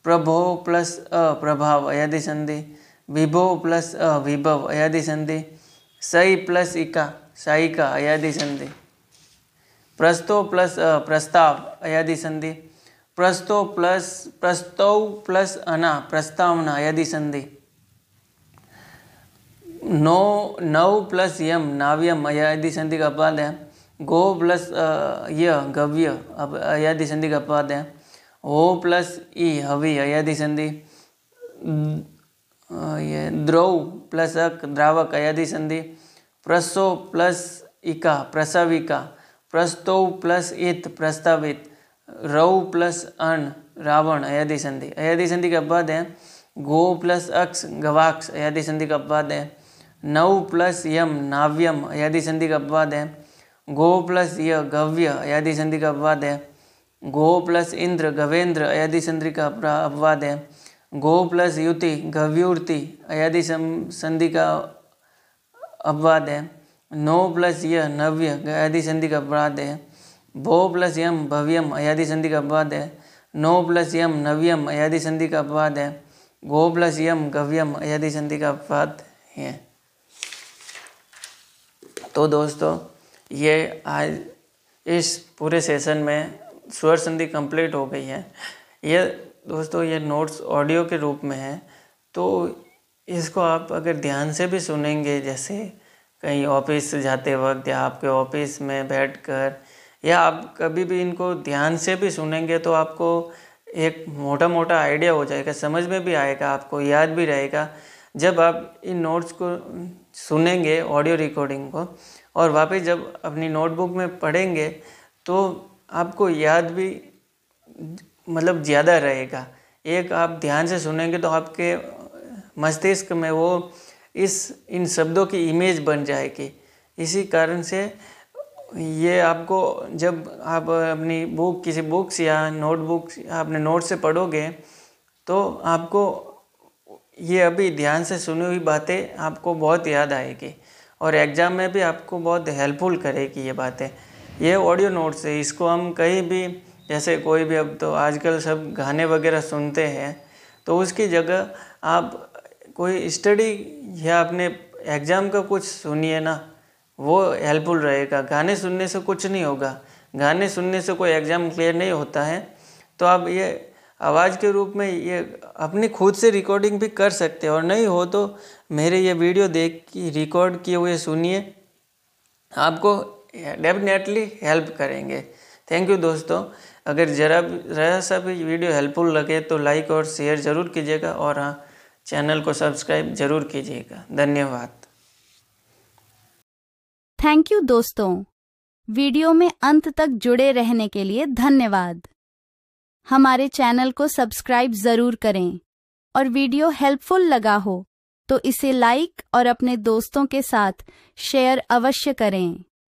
प्रभो प्लस अ प्रभाव अयादि संधि, विभो प्लस अ विभव अयादि संधि, सई प्लस इका सायिका अयादि संधि, प्रस्तो प्लस अ प्रस्ताव अयादि संधि, प्रस्तो प्लस प्रस्तौ प्लस अना प्रस्तावना अयादि संधि, नौ प्लस यम नाव्यम अयादि संधि का अपवाद है, गो प्लस य गव्य अयादि संधि का अपवाद है, हो प्लस ई हवि अयादि संधि, ये द्रौ प्लस अक द्रावक अयादि संधि, प्रसो प्लस इका प्रसविका, प्रस्तौ प्लस इत प्रस्तावित, रौ प्लस अण रावण अयादि संधि। अयादि संधि का अपवाद है, गो प्लस अक्ष गवाक्ष अयादि संधि का अपवाद है, नौ प्लस यम नाव्यम अयादि संधि का अपवाद है, गो प्लस य गव्य अयादि संधि का अपवाद है, गो प्लस इंद्र गवेंद्र अयादि संधि का अपवाद है, गो प्लस युति गव्युर्ति अयादि संधि का अपवाद है, नो प्लस य नव्य अयादि संधि का अपवाद है, भो प्लस यम भव्यम अयादि संधि का अपवाद है, नो प्लस यम नव्यम अयादि संधि का अपवाद है, गो प्लस यम गव्यम अयादि संधि का अपवाद है। तो दोस्तों ये आज इस पूरे सेशन में स्वर संधि कंप्लीट हो गई है। ये दोस्तों ये नोट्स ऑडियो के रूप में है, तो इसको आप अगर ध्यान से भी सुनेंगे, जैसे कहीं ऑफिस जाते वक्त या आपके ऑफिस में बैठकर, या आप कभी भी इनको ध्यान से भी सुनेंगे तो आपको एक मोटा मोटा आइडिया हो जाएगा, समझ में भी आएगा, आपको याद भी रहेगा। जब आप इन नोट्स को सुनेंगे ऑडियो रिकॉर्डिंग को और वापस जब अपनी नोटबुक में पढ़ेंगे तो आपको याद भी मतलब ज़्यादा रहेगा। एक आप ध्यान से सुनेंगे तो आपके मस्तिष्क में वो इन शब्दों की इमेज बन जाएगी। इसी कारण से ये आपको जब आप अपनी किसी बुक्स या नोटबुक अपने नोट से पढ़ोगे तो आपको ये अभी ध्यान से सुनी हुई बातें आपको बहुत याद आएगी और एग्ज़ाम में भी आपको बहुत हेल्पफुल करेगी ये बातें। ये ऑडियो नोट्स है, इसको हम कहीं भी जैसे कोई भी अब तो आजकल सब गाने वगैरह सुनते हैं, तो उसकी जगह आप कोई स्टडी या अपने एग्ज़ाम का कुछ सुनिए ना, वो हेल्पफुल रहेगा। गाने सुनने से कुछ नहीं होगा, गाने सुनने से कोई एग्ज़ाम क्लियर नहीं होता है। तो आप ये आवाज़ के रूप में ये अपनी खुद से रिकॉर्डिंग भी कर सकते हैं, और नहीं हो तो मेरे ये वीडियो देख के रिकॉर्ड किए हुए सुनिए, आपको डेफिनेटली हेल्प करेंगे। थैंक यू दोस्तों। अगर ज़रा सा भी वीडियो हेल्पफुल लगे तो लाइक और शेयर ज़रूर कीजिएगा, और हाँ, चैनल को सब्सक्राइब ज़रूर कीजिएगा। धन्यवाद। थैंक यू दोस्तों, वीडियो में अंत तक जुड़े रहने के लिए धन्यवाद। हमारे चैनल को सब्सक्राइब ज़रूर करें, और वीडियो हेल्पफुल लगा हो तो इसे लाइक और अपने दोस्तों के साथ शेयर अवश्य करें।